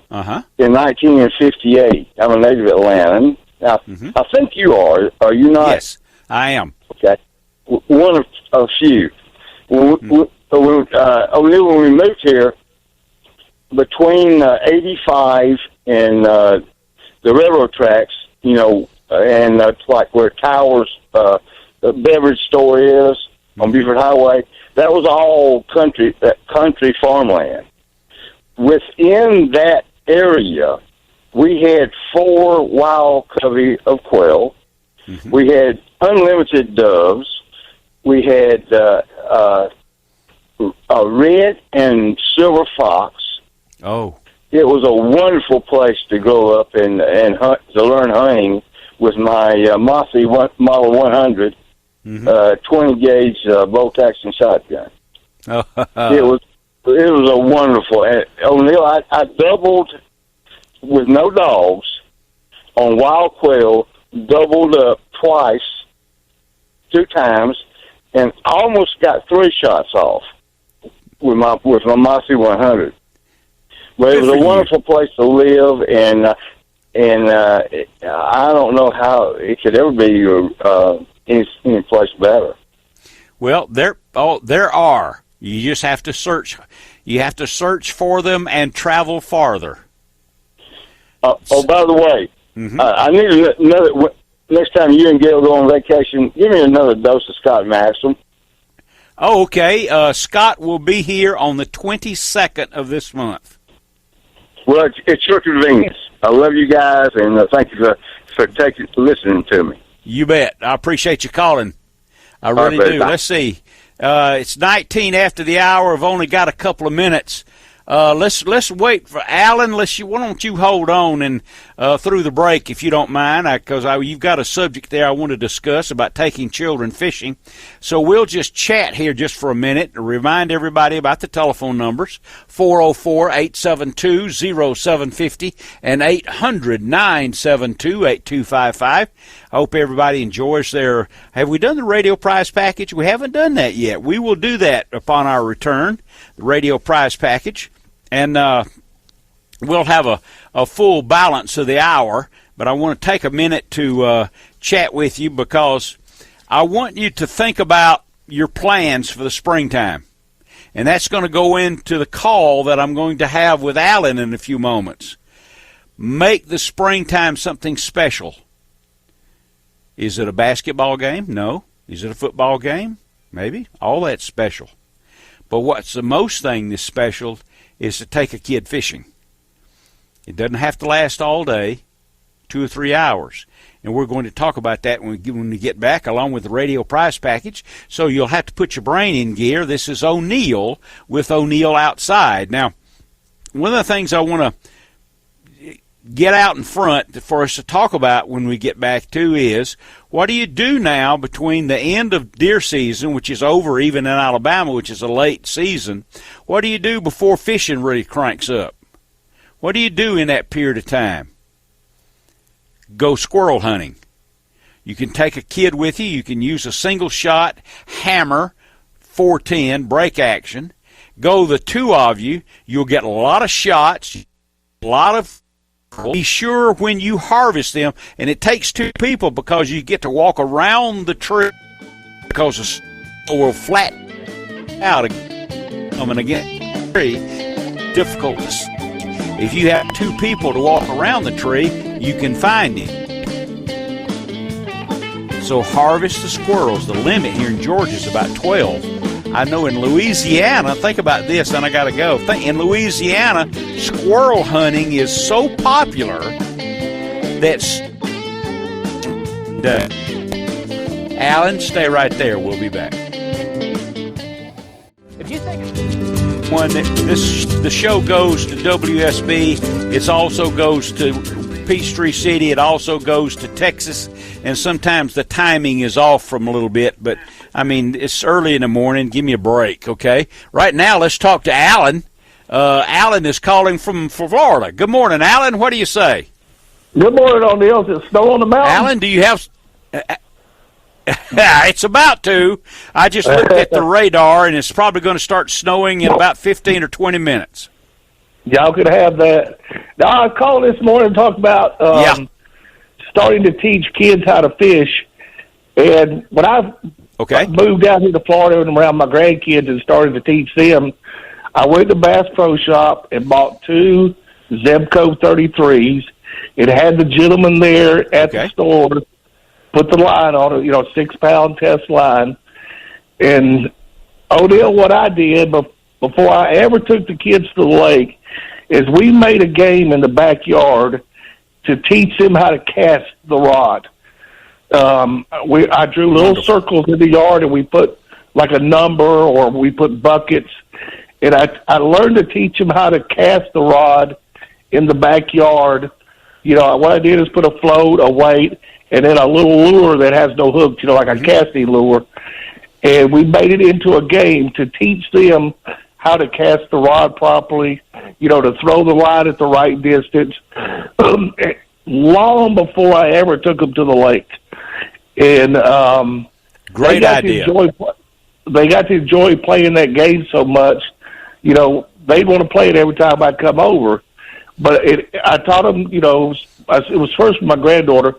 in 1958. I'm a native Atlantan. Now, I think you are. Are you not? Yes, I am. Okay, one of a few. When we moved here, between 85 and the railroad tracks, and it's like where Towers, the beverage store is on Buford Highway. That was all country farmland. Within that area, we had 4 wild covey of quail. We had unlimited doves. We had a red and silver fox. Oh. It was a wonderful place to grow up and hunt, to learn hunting with my Mossy Model 100, 20 gauge bolt action shotgun. It was a wonderful. O'Neill, I doubled with no dogs on wild quail, doubled up twice, 2 times, and almost got 3 shots off with my Mossy 100. But it was a wonderful place to live, and I don't know how it could ever be any place better. Well, there are. You just have to search. You have to search for them and travel farther. By the way, I need another. Next time you and Gail go on vacation, give me another dose of Scott Maxim. Oh, okay. Scott will be here on the 22nd of this month. Well, it's your convenience. I love you guys, and thank you for listening to me. You bet. I appreciate you calling. I really do. Let's see. It's 19 after the hour. I've only got a couple of minutes. Let's wait for Alan. Why don't you hold on and through the break, if you don't mind, because you've got a subject there I want to discuss about taking children fishing. So we'll just chat here just for a minute and remind everybody about the telephone numbers, 404-872-0750 and 800-972-8255. I hope everybody enjoys their. Have we done the radio prize package? We haven't done that yet. We will do that upon our return, the radio prize package. And we'll have a full balance of the hour, but I want to take a minute to chat with you because I want you to think about your plans for the springtime. And that's going to go into the call that I'm going to have with Alan in a few moments. Make the springtime something special. Is it a basketball game? No. Is it a football game? Maybe. All that's special. But what's the most thing that's special is to take a kid fishing. It doesn't have to last all day. 2 or 3 hours. And we're going to talk about that when we get back, along with the radio prize package. So you'll have to put your brain in gear. This is O'Neill with O'Neill Outside. Now, one of the things I want to get out in front for us to talk about when we get back to is, what do you do now between the end of deer season, which is over even in Alabama, which is a late season? What do you do before fishing really cranks up? What do you do in that period of time? Go squirrel hunting. You can take a kid with you. You can use a single shot hammer, 410 break action. Go the two of you. You'll get a lot of shots, a lot of. Be sure when you harvest them, and it takes two people because you get to walk around the tree because the snow will flatten out coming again. Tree difficult to see. If you have two people to walk around the tree, you can find him. So harvest the squirrels. The limit here in Georgia is about 12. I know in Louisiana, think about this, and I got to go. In Louisiana, squirrel hunting is so popular that's... Alan, stay right there. We'll be back. If you think the show goes to WSB, it also goes to Peachtree City, it also goes to Texas, and sometimes the timing is off from a little bit, but I mean, it's early in the morning. Give me a break, okay? Right now, let's talk to Alan. Alan is calling from Florida. Good morning, Alan. What do you say? Good morning, O'Neill. Is it snow on the mountain? Alan, do you have... It's about to. I just looked at the radar, and it's probably going to start snowing in about 15 or 20 minutes. Y'all could have that. Now, I called this morning and talked about starting to teach kids how to fish. And when I moved down here to Florida and around my grandkids and started to teach them, I went to Bass Pro Shop and bought 2 Zebco 33s. It had the gentleman there at the store. Put the line on it, 6-pound test line. And, O'Neill, what I did before I ever took the kids to the lake is we made a game in the backyard to teach them how to cast the rod. I drew little circles in the yard, and we put like a number, or we put buckets. And I learned to teach them how to cast the rod in the backyard. What I did is put a float, a weight, and then a little lure that has no hooks, like a casting lure. And we made it into a game to teach them how to cast the rod properly, to throw the line at the right distance, long before I ever took them to the lake. And great idea. They got to enjoy playing that game so much. They want to play it every time I come over. But I taught them, it was first my granddaughter,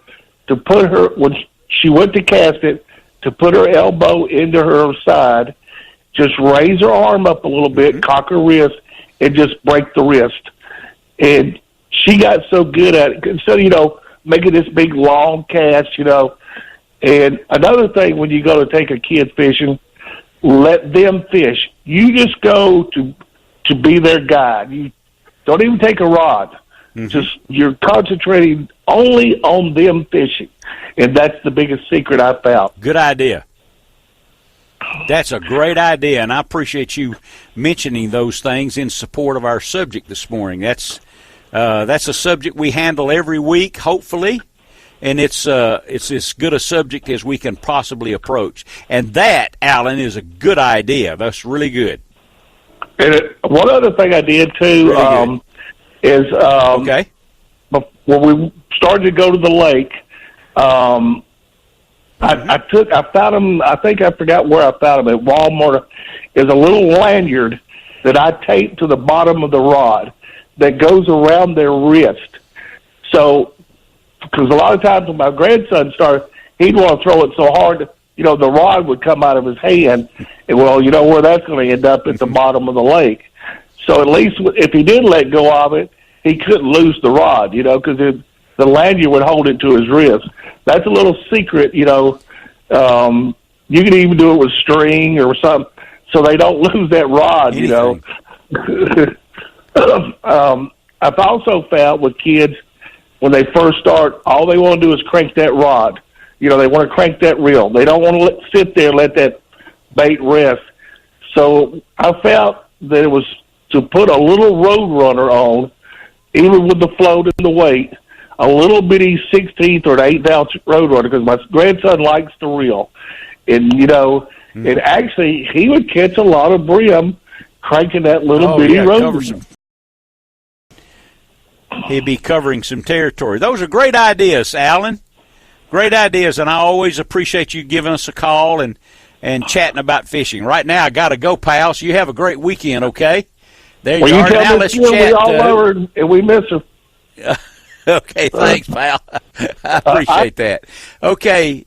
to put her, when she went to cast it, to put her elbow into her side, just raise her arm up a little bit, cock her wrist, and just break the wrist. And she got so good at it, instead of, making this big long cast, And another thing, when you go to take a kid fishing, let them fish. You just go to be their guide. You don't even take a rod. Just you're concentrating only on them fishing, and that's the biggest secret I found. Good idea. That's a great idea, and I appreciate you mentioning those things in support of our subject this morning. That's a subject we handle every week, hopefully, and it's as good a subject as we can possibly approach. And that, Alan, is a good idea. That's really good. And one other thing I did too. Is when we started to go to the lake, I found them. I think I forgot where I found them at Walmart. Is a little lanyard that I taped to the bottom of the rod that goes around their wrist. So, because a lot of times when my grandson started, he'd want to throw it so hard, the rod would come out of his hand, and where that's going to end up at the bottom of the lake. So at least if he did let go of it, he couldn't lose the rod, because the lanyard would hold it to his wrist. That's a little secret, You can even do it with string or something, so they don't lose that rod, I've also found with kids when they first start, all they want to do is crank that rod. You know, they want to crank that reel. They don't want to sit there and let that bait rest. So I felt that it was to put a little road runner on, even with the float and the weight, a little bitty 16th or an 8th ounce road runner, because my grandson likes to reel. And, you know, and actually he would catch a lot of brim cranking that little bitty road runner. He'd be covering some territory. Those are great ideas, Alan. Great ideas, and I always appreciate you giving us a call and chatting about fishing. Right now, I got to go, pal, so you have a great weekend, okay? There you are. Now let's chat. We all over and we miss her. Okay, thanks, pal. I appreciate that. Okay,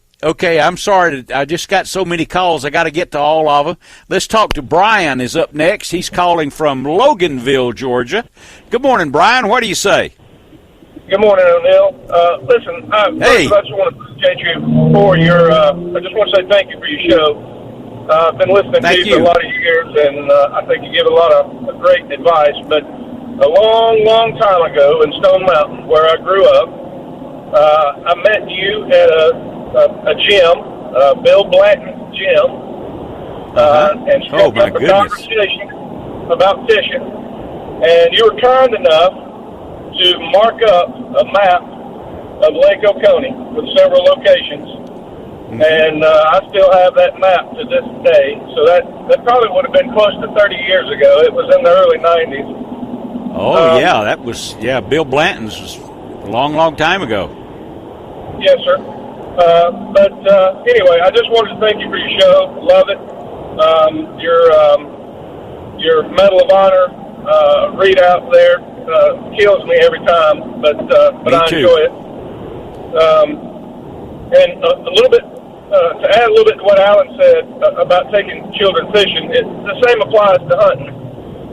I'm sorry. I just got so many calls. I got to get to all of them. Let's talk to Brian is up next. He's calling from Loganville, Georgia. Good morning, Brian. What do you say? Good morning, O'Neill. Listen, I just want to appreciate you for your. I just want to say thank you for your show. I've been listening to you for a lot of years, and I think you give a lot of great advice. But a long, long time ago in Stone Mountain, where I grew up, I met you at a gym, Bill Blanton's gym, and struck up a conversation about fishing. And you were kind enough to mark up a map of Lake Oconee with several locations. And I still have that map to this day. So that probably would have been close to 30 years ago. It was in the early 90s. Yeah, that was, Bill Blanton's was a long, long time ago. Yes, sir. But anyway, I just wanted to thank you for your show. Love it. Your Medal of Honor readout there kills me every time, but I enjoy it. And a little bit to add a little bit to what Alan said about taking children fishing, the same applies to hunting.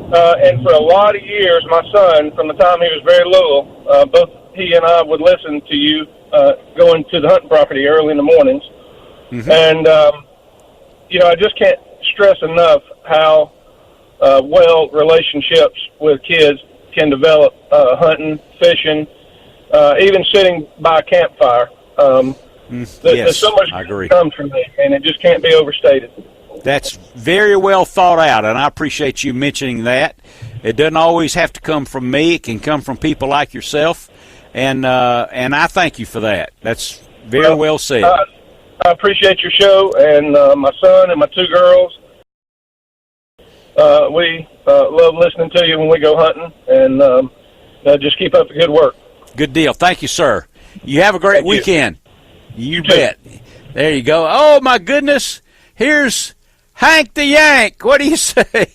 And for a lot of years, my son, from the time he was very little, both he and I would listen to you going to the hunting property early in the mornings. And you know, I just can't stress enough how well relationships with kids can develop hunting, fishing, even sitting by a campfire. There's so much that comes from it, and it just can't be overstated. That's very well thought out, and I appreciate you mentioning that. It doesn't always have to come from me. It can come from people like yourself, and I thank you for that. That's very well said. I appreciate your show, and my son and my two girls. We love listening to you when we go hunting, and just keep up the good work. Good deal. Thank you, sir. You have a great weekend. You bet. There you go. Oh, my goodness. Here's Hank the Yank. What do you say?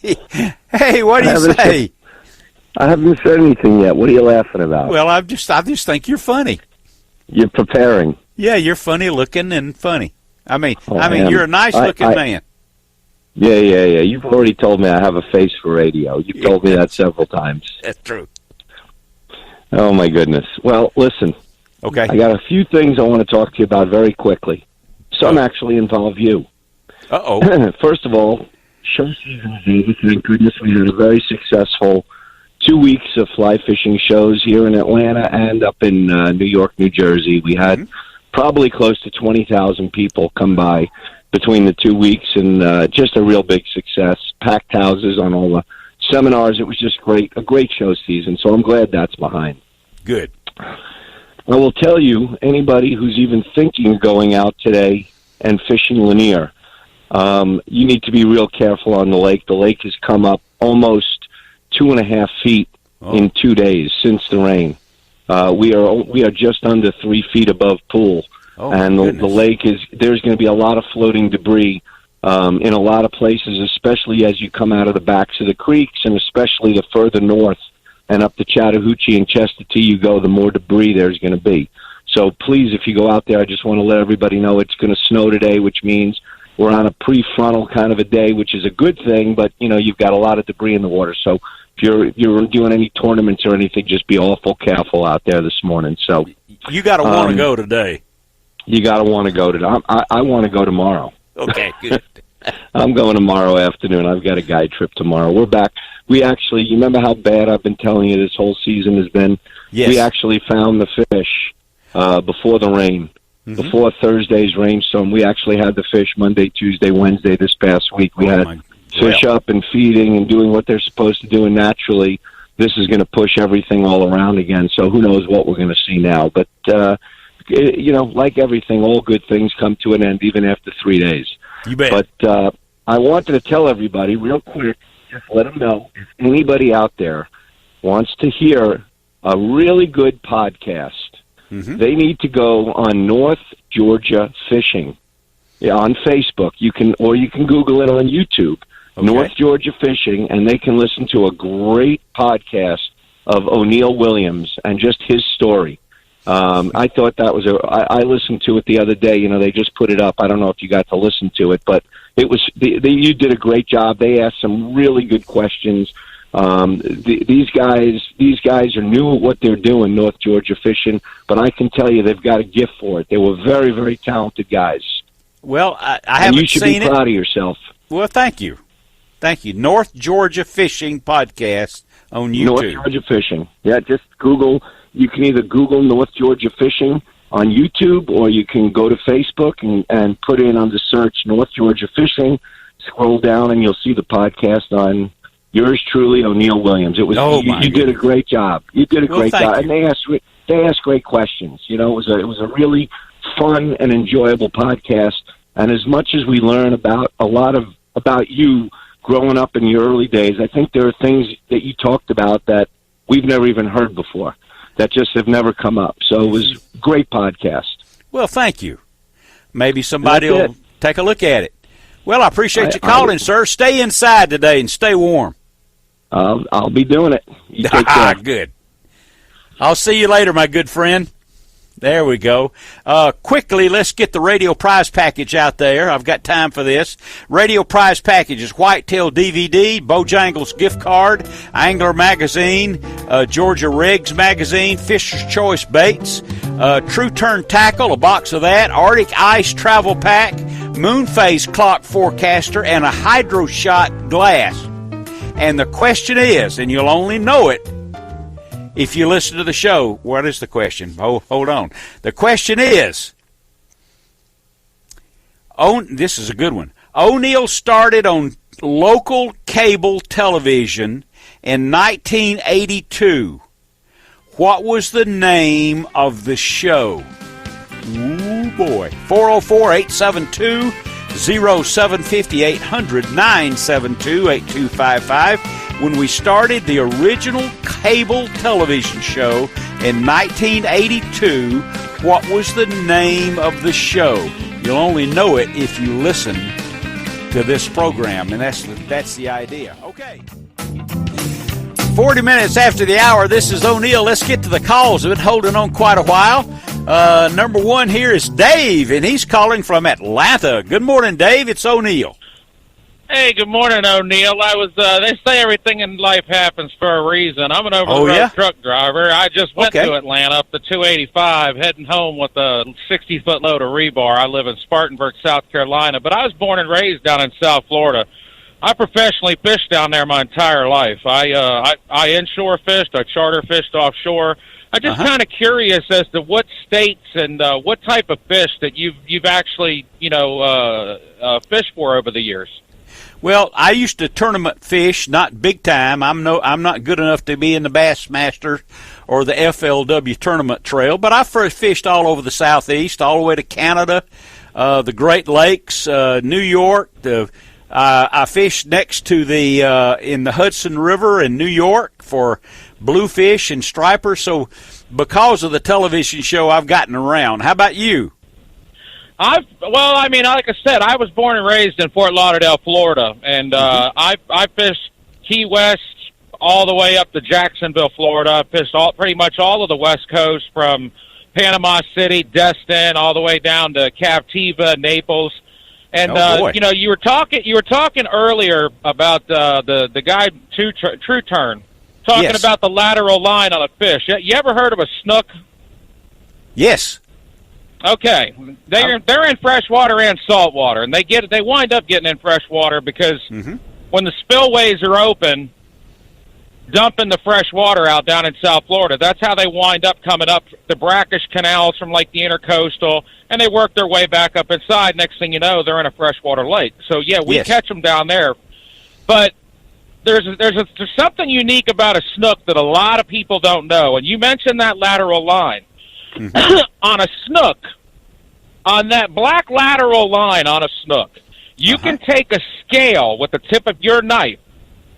Hey, what do you say? I haven't said anything yet. What are you laughing about? Well, I just think you're funny. You're preparing. Yeah, you're funny looking and funny. I mean, you're a nice looking man. Yeah. You've already told me I have a face for radio. You've told me that several times. That's true. Oh, my goodness. Well, listen. Okay. I got a few things I want to talk to you about very quickly. Some actually involve you. Uh-oh. First of all, show season is over. Thank goodness we had a very successful 2 weeks of fly fishing shows here in Atlanta and up in New York, New Jersey. We had probably close to 20,000 people come by between the 2 weeks, and just a real big success. Packed houses on all the seminars. It was just great, a great show season, so I'm glad that's behind. Good. I will tell you, anybody who's even thinking of going out today and fishing Lanier, you need to be real careful on the lake. The lake has come up almost 2.5 feet in 2 days since the rain. We are just under 3 feet above pool. And the lake there's going to be a lot of floating debris in a lot of places, especially as you come out of the backs of the creeks, and especially the further north and up to Chattahoochee and Chester T you go, the more debris there's going to be. So please, if you go out there, I just want to let everybody know it's going to snow today, which means we're on a prefrontal kind of a day, which is a good thing, but, you know, you've got a lot of debris in the water. So if you're doing any tournaments or anything, just be awful careful out there this morning. So you got to want to go today. You got to want to go today. I want to go tomorrow. Okay, good. I'm going tomorrow afternoon. I've got a guide trip tomorrow. We're back. we actually, you remember how bad I've been telling you this whole season has been? Yes. We actually found the fish before the rain. Before Thursday's rainstorm, we actually had the fish Monday, Tuesday, Wednesday this past week. We had fish up and feeding and doing what they're supposed to do, and naturally this is going to push everything all around again. So who knows what we're going to see now. But, like everything, all good things come to an end even after 3 days. You bet. But I wanted to tell everybody real quick, just let them know, if anybody out there wants to hear a really good podcast, they need to go on North Georgia Fishing on Facebook. You can Google it on YouTube, North Georgia Fishing, and they can listen to a great podcast of O'Neill Williams and just his story. I thought that was I listened to it the other day. They just put it up. I don't know if you got to listen to it, but it was you did a great job. They asked some really good questions. These guys are new at what they're doing, North Georgia Fishing, but I can tell you they've got a gift for it. They were very, very talented guys. Well, I haven't seen it. You should be proud of yourself. Well, thank you. Thank you. North Georgia Fishing Podcast on YouTube. North Georgia Fishing. Yeah, just Google. You can either Google North Georgia Fishing on YouTube, or you can go to Facebook and put in under search North Georgia Fishing, scroll down, and you'll see the podcast on yours truly, O'Neill Williams. It was you did a great job. You did a great job, and they asked great questions. It was a really fun and enjoyable podcast. And as much as we learn about about you growing up in your early days, I think there are things that you talked about that we've never even heard before, that just have never come up. So it was a great podcast. Well, thank you. Maybe somebody will take a look at it. Well, I appreciate you calling, sir. Stay inside today and stay warm. I'll be doing it. You take care. Good. I'll see you later, my good friend. There we go. Quickly, let's get the radio prize package out there. I've got time for this. Radio prize package is Whitetail DVD, Bojangles gift card, Angler Magazine, Georgia Rigs Magazine, Fisher's Choice Baits, True Turn Tackle, a box of that, Arctic Ice Travel Pack, Moonphase Clock Forecaster, and a Hydro Shot glass. And the question is, and you'll only know it if you listen to the show. What is the question? Hold on. The question is, this is a good one. O'Neill started on local cable television in 1982. What was the name of the show? Ooh, boy. 404-872-0750, 800-972-8255. When we started the original cable television show in 1982, what was the name of the show? You'll only know it if you listen to this program, and that's the idea. Okay. 40 minutes after the hour, this is O'Neill. Let's get to the calls. I've been holding on quite a while. Number one here is Dave, and he's calling from Atlanta. Good morning, Dave. It's O'Neill. Hey, good morning, O'Neill. They say everything in life happens for a reason. I'm an over-the-road truck driver. I just went to Atlanta up the 285, heading home with a 60-foot load of rebar. I live in Spartanburg, South Carolina, but I was born and raised down in South Florida. I professionally fished down there my entire life. I inshore fished, I charter fished offshore. I'm just kind of curious as to what states and what type of fish that you've actually fished for over the years. Well, I used to tournament fish, not big time. I'm not good enough to be in the Bassmaster or the FLW tournament trail, but I first fished all over the Southeast, all the way to Canada, the Great Lakes, New York. I fished next to in the Hudson River in New York for bluefish and stripers. So because of the television show, I've gotten around. How about you? Like I said, I was born and raised in Fort Lauderdale, Florida, and I fished Key West all the way up to Jacksonville, Florida. I fished pretty much all of the West Coast, from Panama City, Destin, all the way down to Captiva, Naples. And you were talking earlier about the guy True Turn, talking about the lateral line on a fish. You ever heard of a snook? Yes. Okay, they're in freshwater and saltwater, and they wind up getting in freshwater because when the spillways are open, dumping the fresh water out down in South Florida. That's how they wind up coming up the brackish canals from like the Intercoastal, and they work their way back up inside. Next thing you know, they're in a freshwater lake. So, yeah, we catch them down there. But there's something unique about a snook that a lot of people don't know. And you mentioned that lateral line. Mm-hmm. On a snook, on that black lateral line on a snook, you can take a scale with the tip of your knife,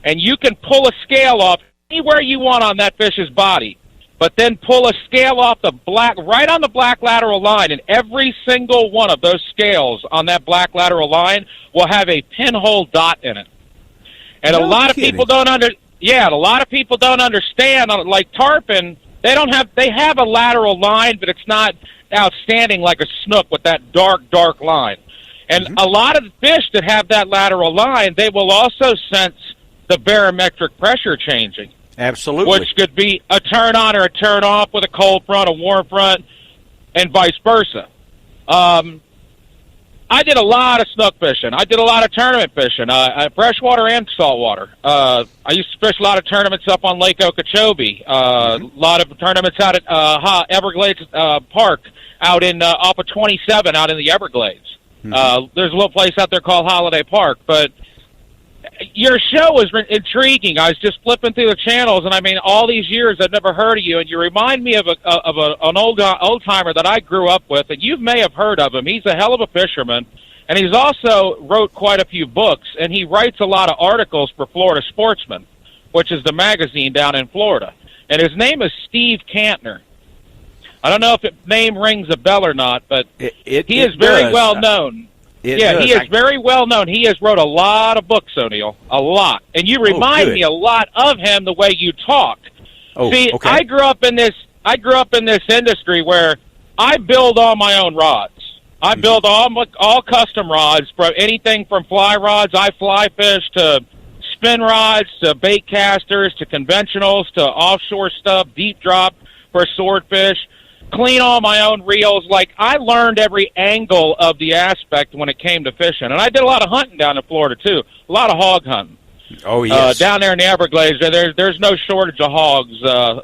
and you can pull a scale off anywhere you want on that fish's body, but then pull a scale off right on the black lateral line, and every single one of those scales on that black lateral line will have a pinhole dot in it. And a lot of people don't understand, like tarpon, they have a lateral line, but it's not outstanding like a snook with that dark line. And a lot of the fish that have that lateral line, they will also sense the barometric pressure changing. Absolutely. Which could be a turn on or a turn off with a cold front, a warm front, and vice versa. I did a lot of snook fishing. I did a lot of tournament fishing, freshwater and saltwater. I used to fish a lot of tournaments up on Lake Okeechobee, a lot of tournaments out at Everglades Park, out in off of 27 out in the Everglades. There's a little place out there called Holiday Park, but your show is intriguing. I was just flipping through the channels, and I mean, all these years I've never heard of you, and you remind me of an old timer that I grew up with, and you may have heard of him. He's a hell of a fisherman, and he's also wrote quite a few books, and he writes a lot of articles for Florida Sportsman, which is the magazine down in Florida. And his name is Steve Kantner. I don't know if the name rings a bell or not, but he is very well known. He is very well known. He has wrote a lot of books, O'Neill, a lot. And you remind me a lot of him the way you talk. See, okay. I grew up in this industry where I build all my own rods. I build all custom rods, for anything from fly rods, I fly fish, to spin rods, to bait casters, to conventionals, to offshore stuff, deep drop for swordfish. Clean all my own reels. Like, I learned every angle of the aspect when it came to fishing. And I did a lot of hunting down in Florida, too. A lot of hog hunting. Oh, yes. Down there in the Everglades, there's no shortage of hogs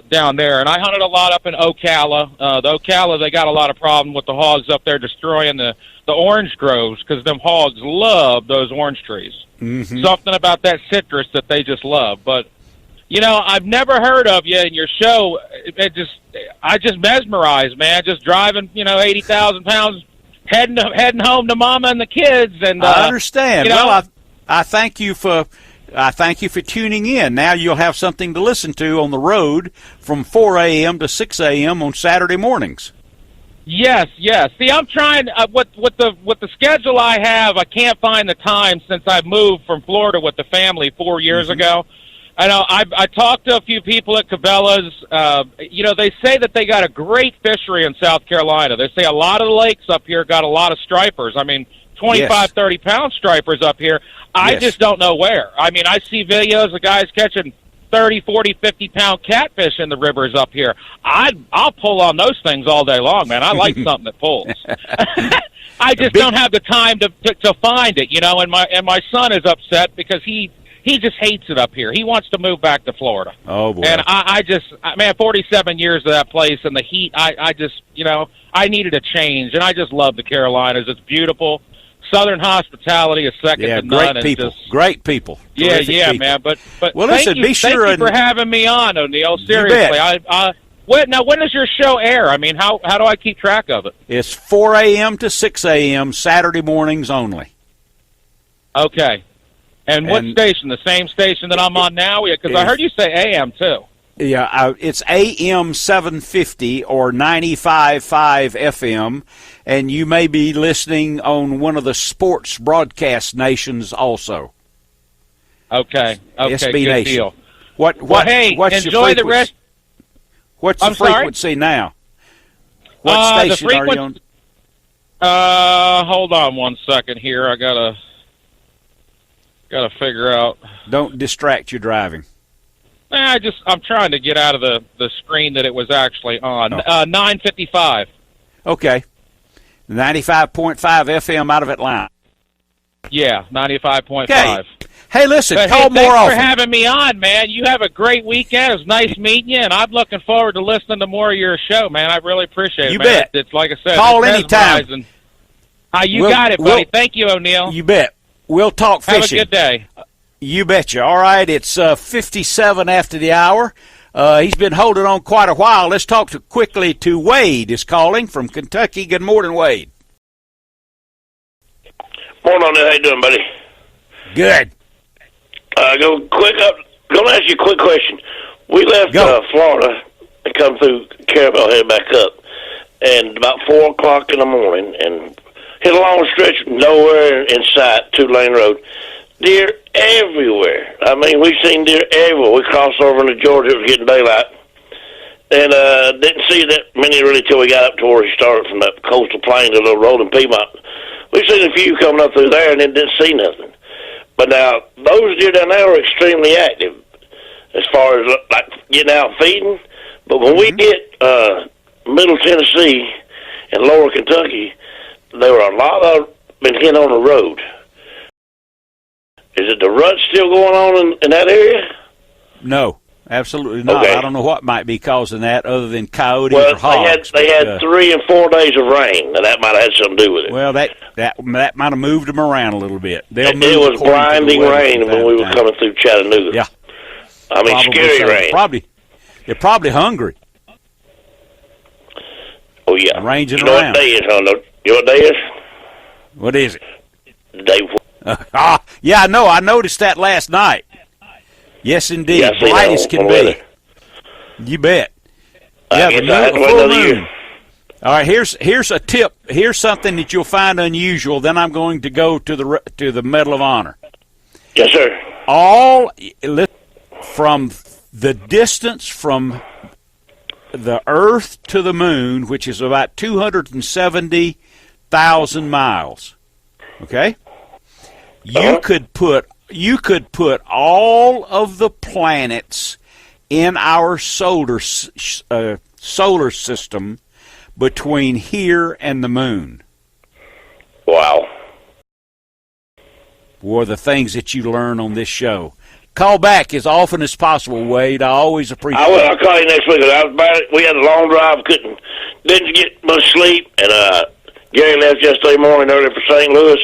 down there. And I hunted a lot up in Ocala. The Ocala, they got a lot of problem with the hogs up there destroying the orange groves, because them hogs love those orange trees. Mm-hmm. Something about that citrus that they just love. But, you know, I've never heard of you in your show. I just mesmerized, man. Just driving, 80,000 pounds, heading home to mama and the kids. And I understand. Well, I thank you for tuning in. Now you'll have something to listen to on the road from 4 a.m. to 6 a.m. on Saturday mornings. Yes. See, I'm trying with the schedule I have. I can't find the time since I moved from Florida with the family 4 years ago. I know I talked to a few people at Cabela's. They say that they got a great fishery in South Carolina. They say a lot of the lakes up here got a lot of stripers. I mean, 25, 30-pound stripers up here. I just don't know where. I mean, I see videos of guys catching 30, 40, 50-pound catfish in the rivers up here. I'll pull on those things all day long, man. I like something that pulls. I just don't have the time to find it, and my son is upset because he just hates it up here. He wants to move back to Florida. Oh, boy. And I 47 years of that place and the heat, I just, I needed a change. And I just love the Carolinas. It's beautiful. Southern hospitality is second to none. Great people. Yeah, people. Man. But well, thank you for having me on, O'Neill. Seriously. When does your show air? I mean, how do I keep track of it? It's 4 a.m. to 6 a.m. Saturday mornings only. Okay. And what station? The same station that I'm on now? Because I heard you say AM, too. Yeah, it's AM 750 or 95.5 FM, and you may be listening on one of the sports broadcast nations also. Okay, SB good Nation. Deal. What's enjoy the rest. What's the frequency now? What station are you on? Hold on one second here. I gotta figure out. Don't distract your driving. I'm trying to get out of the screen that it was actually on. 955. Okay. 95.5 FM out of Atlanta. Yeah, 95.5. Okay. Hey, listen, but call more often. Thanks for having me on, man. You have a great weekend. It was nice meeting you, and I'm looking forward to listening to more of your show, man. I really appreciate it, You man. bet. It's like I said, Call it's anytime. You got it, buddy. Thank you, O'Neill. You bet. We'll talk fishing. Have a good day. You betcha. All right, it's 57 after the hour. He's been holding on quite a while. Let's talk quickly to Wade is calling from Kentucky. Good morning, Wade. Morning, O'Neill. How you doing, buddy? Good. Going to ask you a quick question. We left Florida and come through Caravel, headed back up, and about 4 o'clock in the morning, and hit a long stretch, nowhere in sight, 2-lane road. Deer everywhere. I mean, we've seen deer everywhere. We crossed over into Georgia. It was getting daylight. And didn't see that many really till we got up to where we started from that coastal plain to the little road in Piedmont. We've seen a few coming up through there and then didn't see nothing. But now, those deer down there are extremely active as far as like getting out and feeding. But when we hit Middle Tennessee and Lower Kentucky, there were a lot of been hit on the road. Is it the rut still going on in that area? No, absolutely not. Okay. I don't know what might be causing that other than coyotes Well, or hogs. they had 3 and 4 days of rain, and that might have had something to do with it. Well, that might have moved them around a little bit. It was blinding rain when we were coming through Chattanooga. Yeah. I mean, Probably scary so. rain. They're probably hungry. Oh, yeah. Ranging you know around. What day is, huh? You know what day is? What is it? The day before. Yeah, I know. I noticed that last night. Yes, indeed. Yeah, Bright as can be. You bet. Yeah, the full moon. All right, here's a tip. Here's something that you'll find unusual. Then I'm going to go to the Medal of Honor. Yes, sir. From the distance from the Earth to the Moon, which is about 270,000 miles. Okay? You could put all of the planets in our solar system between here and the moon. Wow. Boy, the things that you learn on this show. Call back as often as possible, Wade. I always appreciate it. I'll call you next week. We had a long drive, didn't get much sleep, and Gary left yesterday morning early for St. Louis.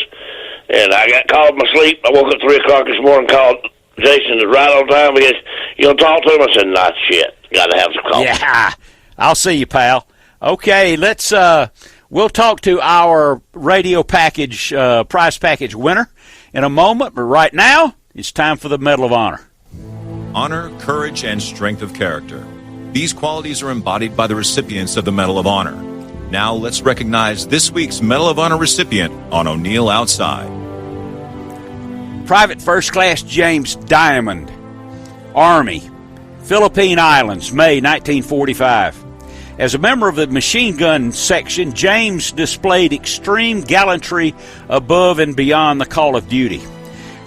And I got called in my sleep. I woke up 3 o'clock this morning, called Jason right on time. He goes, you don't talk to him? I said, not shit. Got to have some coffee. Yeah, I'll see you, pal. Okay, we'll talk to our radio package, prize package winner in a moment. But right now, it's time for the Medal of Honor. Honor, courage, and strength of character. These qualities are embodied by the recipients of the Medal of Honor. Now let's recognize this week's Medal of Honor recipient on O'Neill Outside. Private First Class James Diamond, Army, Philippine Islands, May 1945. As a member of the machine gun section, James displayed extreme gallantry above and beyond the call of duty.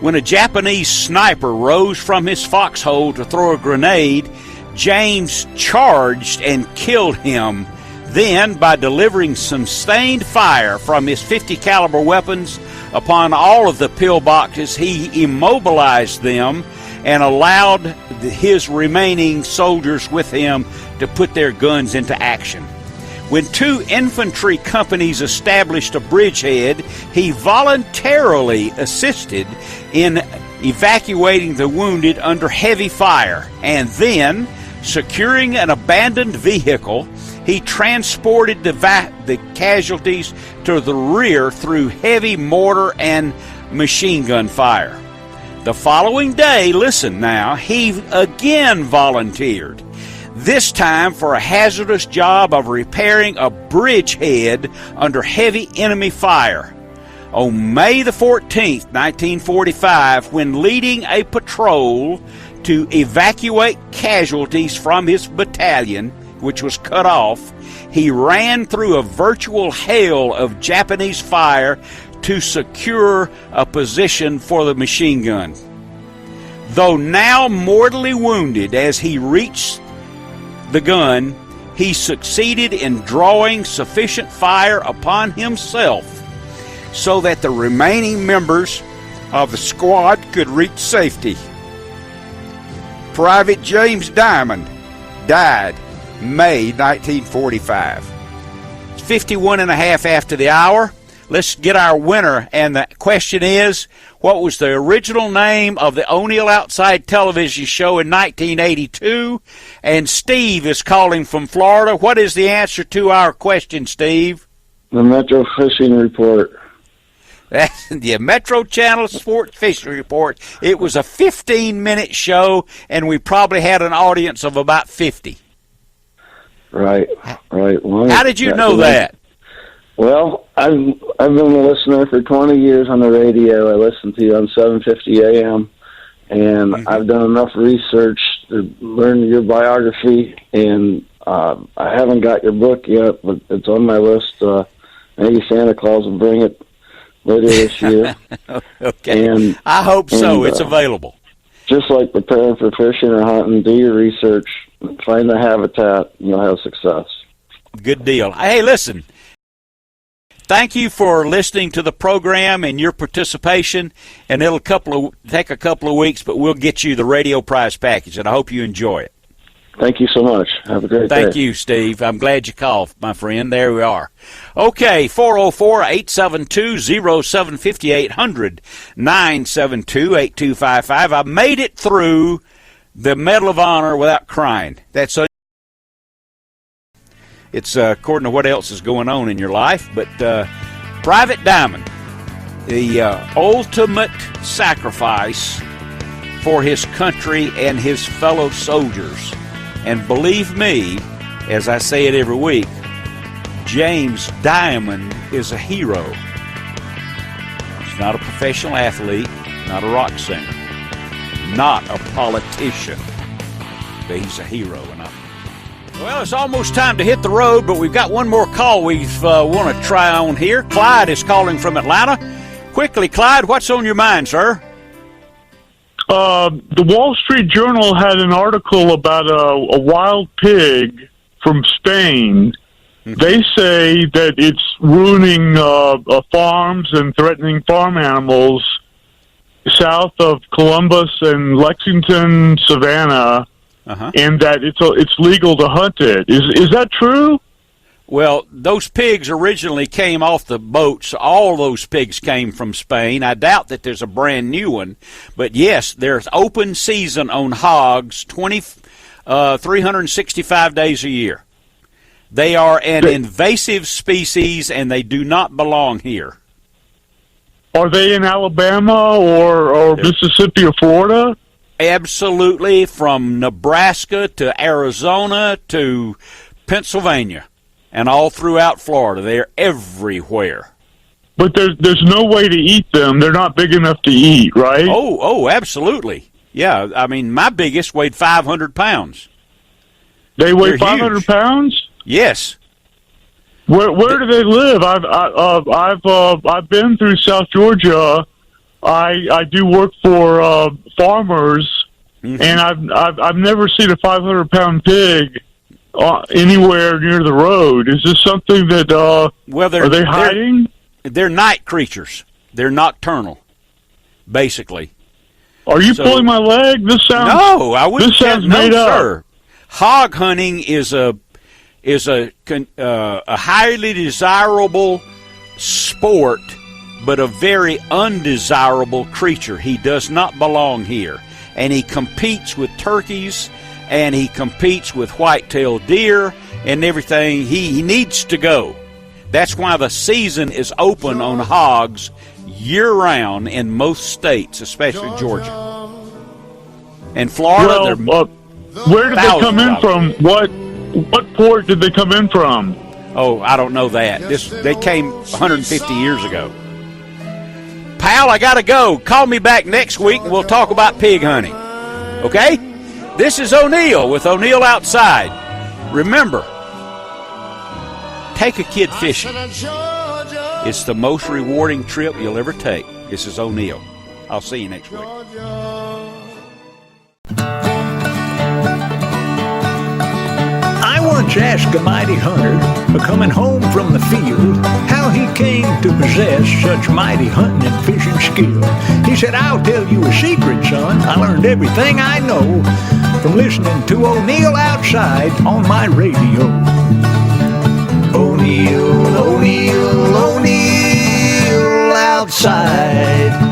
When a Japanese sniper rose from his foxhole to throw a grenade, James charged and killed him. Then, by delivering sustained fire from his .50 caliber weapons upon all of the pillboxes, he immobilized them and allowed his remaining soldiers with him to put their guns into action. When 2 infantry companies established a bridgehead, he voluntarily assisted in evacuating the wounded under heavy fire, and then, securing an abandoned vehicle, he transported the casualties to the rear through heavy mortar and machine gun fire. The following day, listen now, he again volunteered, this time for a hazardous job of repairing a bridgehead under heavy enemy fire. On May the 14th, 1945, when leading a patrol to evacuate casualties from his battalion, which was cut off, he ran through a virtual hail of Japanese fire to secure a position for the machine gun. Though now mortally wounded as he reached the gun, he succeeded in drawing sufficient fire upon himself so that the remaining members of the squad could reach safety. Private James Diamond died May 1945. It's 51 and a half after the hour. Let's get our winner, and the question is, what was the original name of the O'Neill Outside television show in 1982? And Steve is calling from Florida. What is the answer to our question, Steve? The Metro Fishing Report. That's the Metro Channel Sports Fishing Report. It was a 15-minute show, and we probably had an audience of about 50. Right. Well, how did you know that? Well, I've been a listener for 20 years on the radio. I listen to you on 750 AM, and I've done enough research to learn your biography, and I haven't got your book yet, but it's on my list. Maybe Santa Claus will bring it later this year. Okay. And I hope so. It's available. Just like preparing for fishing or hunting, do your research, find the habitat, and you'll have success. Good deal. Hey, listen. Thank you for listening to the program and your participation, and it'll take a couple of weeks, but we'll get you the radio prize package, and I hope you enjoy it. Thank you so much. Have a great day. Thank you, Steve. I'm glad you called, my friend. There we are. Okay, 404-872-0750, 800-972-8255. I made it through the Medal of Honor without crying. That's It's according to what else is going on in your life. But Private Diamond, the ultimate sacrifice for his country and his fellow soldiers. And believe me, as I say it every week, James Diamond is a hero. He's not a professional athlete, not a rock singer, not a politician, but he's a hero. Well, it's almost time to hit the road, but we've got one more call we want to try on here. Clyde is calling from Atlanta. Quickly, Clyde, what's on your mind, sir? The Wall Street Journal had an article about a wild pig from Spain. They say that it's ruining farms and threatening farm animals south of Columbus and Lexington, Savannah. And that it's legal to hunt it. Is that true? Well, those pigs originally came off the boats. All those pigs came from Spain. I doubt that there's a brand new one. But, yes, there's open season on hogs 365 days a year. They are an invasive species, and they do not belong here. Are they in Alabama or Mississippi or Florida? Absolutely, from Nebraska to Arizona to Pennsylvania and all throughout Florida. They're everywhere. But there's no way to eat them. They're not big enough to eat, right? Oh, absolutely. Yeah, I mean, my biggest weighed 500 pounds. They weigh 500 pounds? Yes. Where do they live? I've been through South Georgia. I do work for farmers, and I've never seen a 500-pound pig anywhere near the road. Is this something that are they hiding? They're night creatures. They're nocturnal, basically. Are you pulling my leg? This sounds no. I wouldn't. This sounds made up. Sir. Hog hunting is a highly desirable sport, but a very undesirable creature. He does not belong here. And he competes with turkeys, and he competes with white-tailed deer and everything. He needs to go. That's why the season is open on hogs year-round in most states, especially Georgia. And Florida, where did they come in from? What port did they come in from? Oh, I don't know that. They came 150 years ago. Pal, I got to go. Call me back next week, and we'll talk about pig hunting. Okay? This is O'Neill with O'Neill Outside. Remember, take a kid fishing. It's the most rewarding trip you'll ever take. This is O'Neill. I'll see you next week. I once asked a mighty hunter, coming home from the field, how he came to possess such mighty hunting and fishing skill. He said, I'll tell you a secret, son. I learned everything I know from listening to O'Neill Outside on my radio. O'Neill, O'Neill, O'Neill Outside.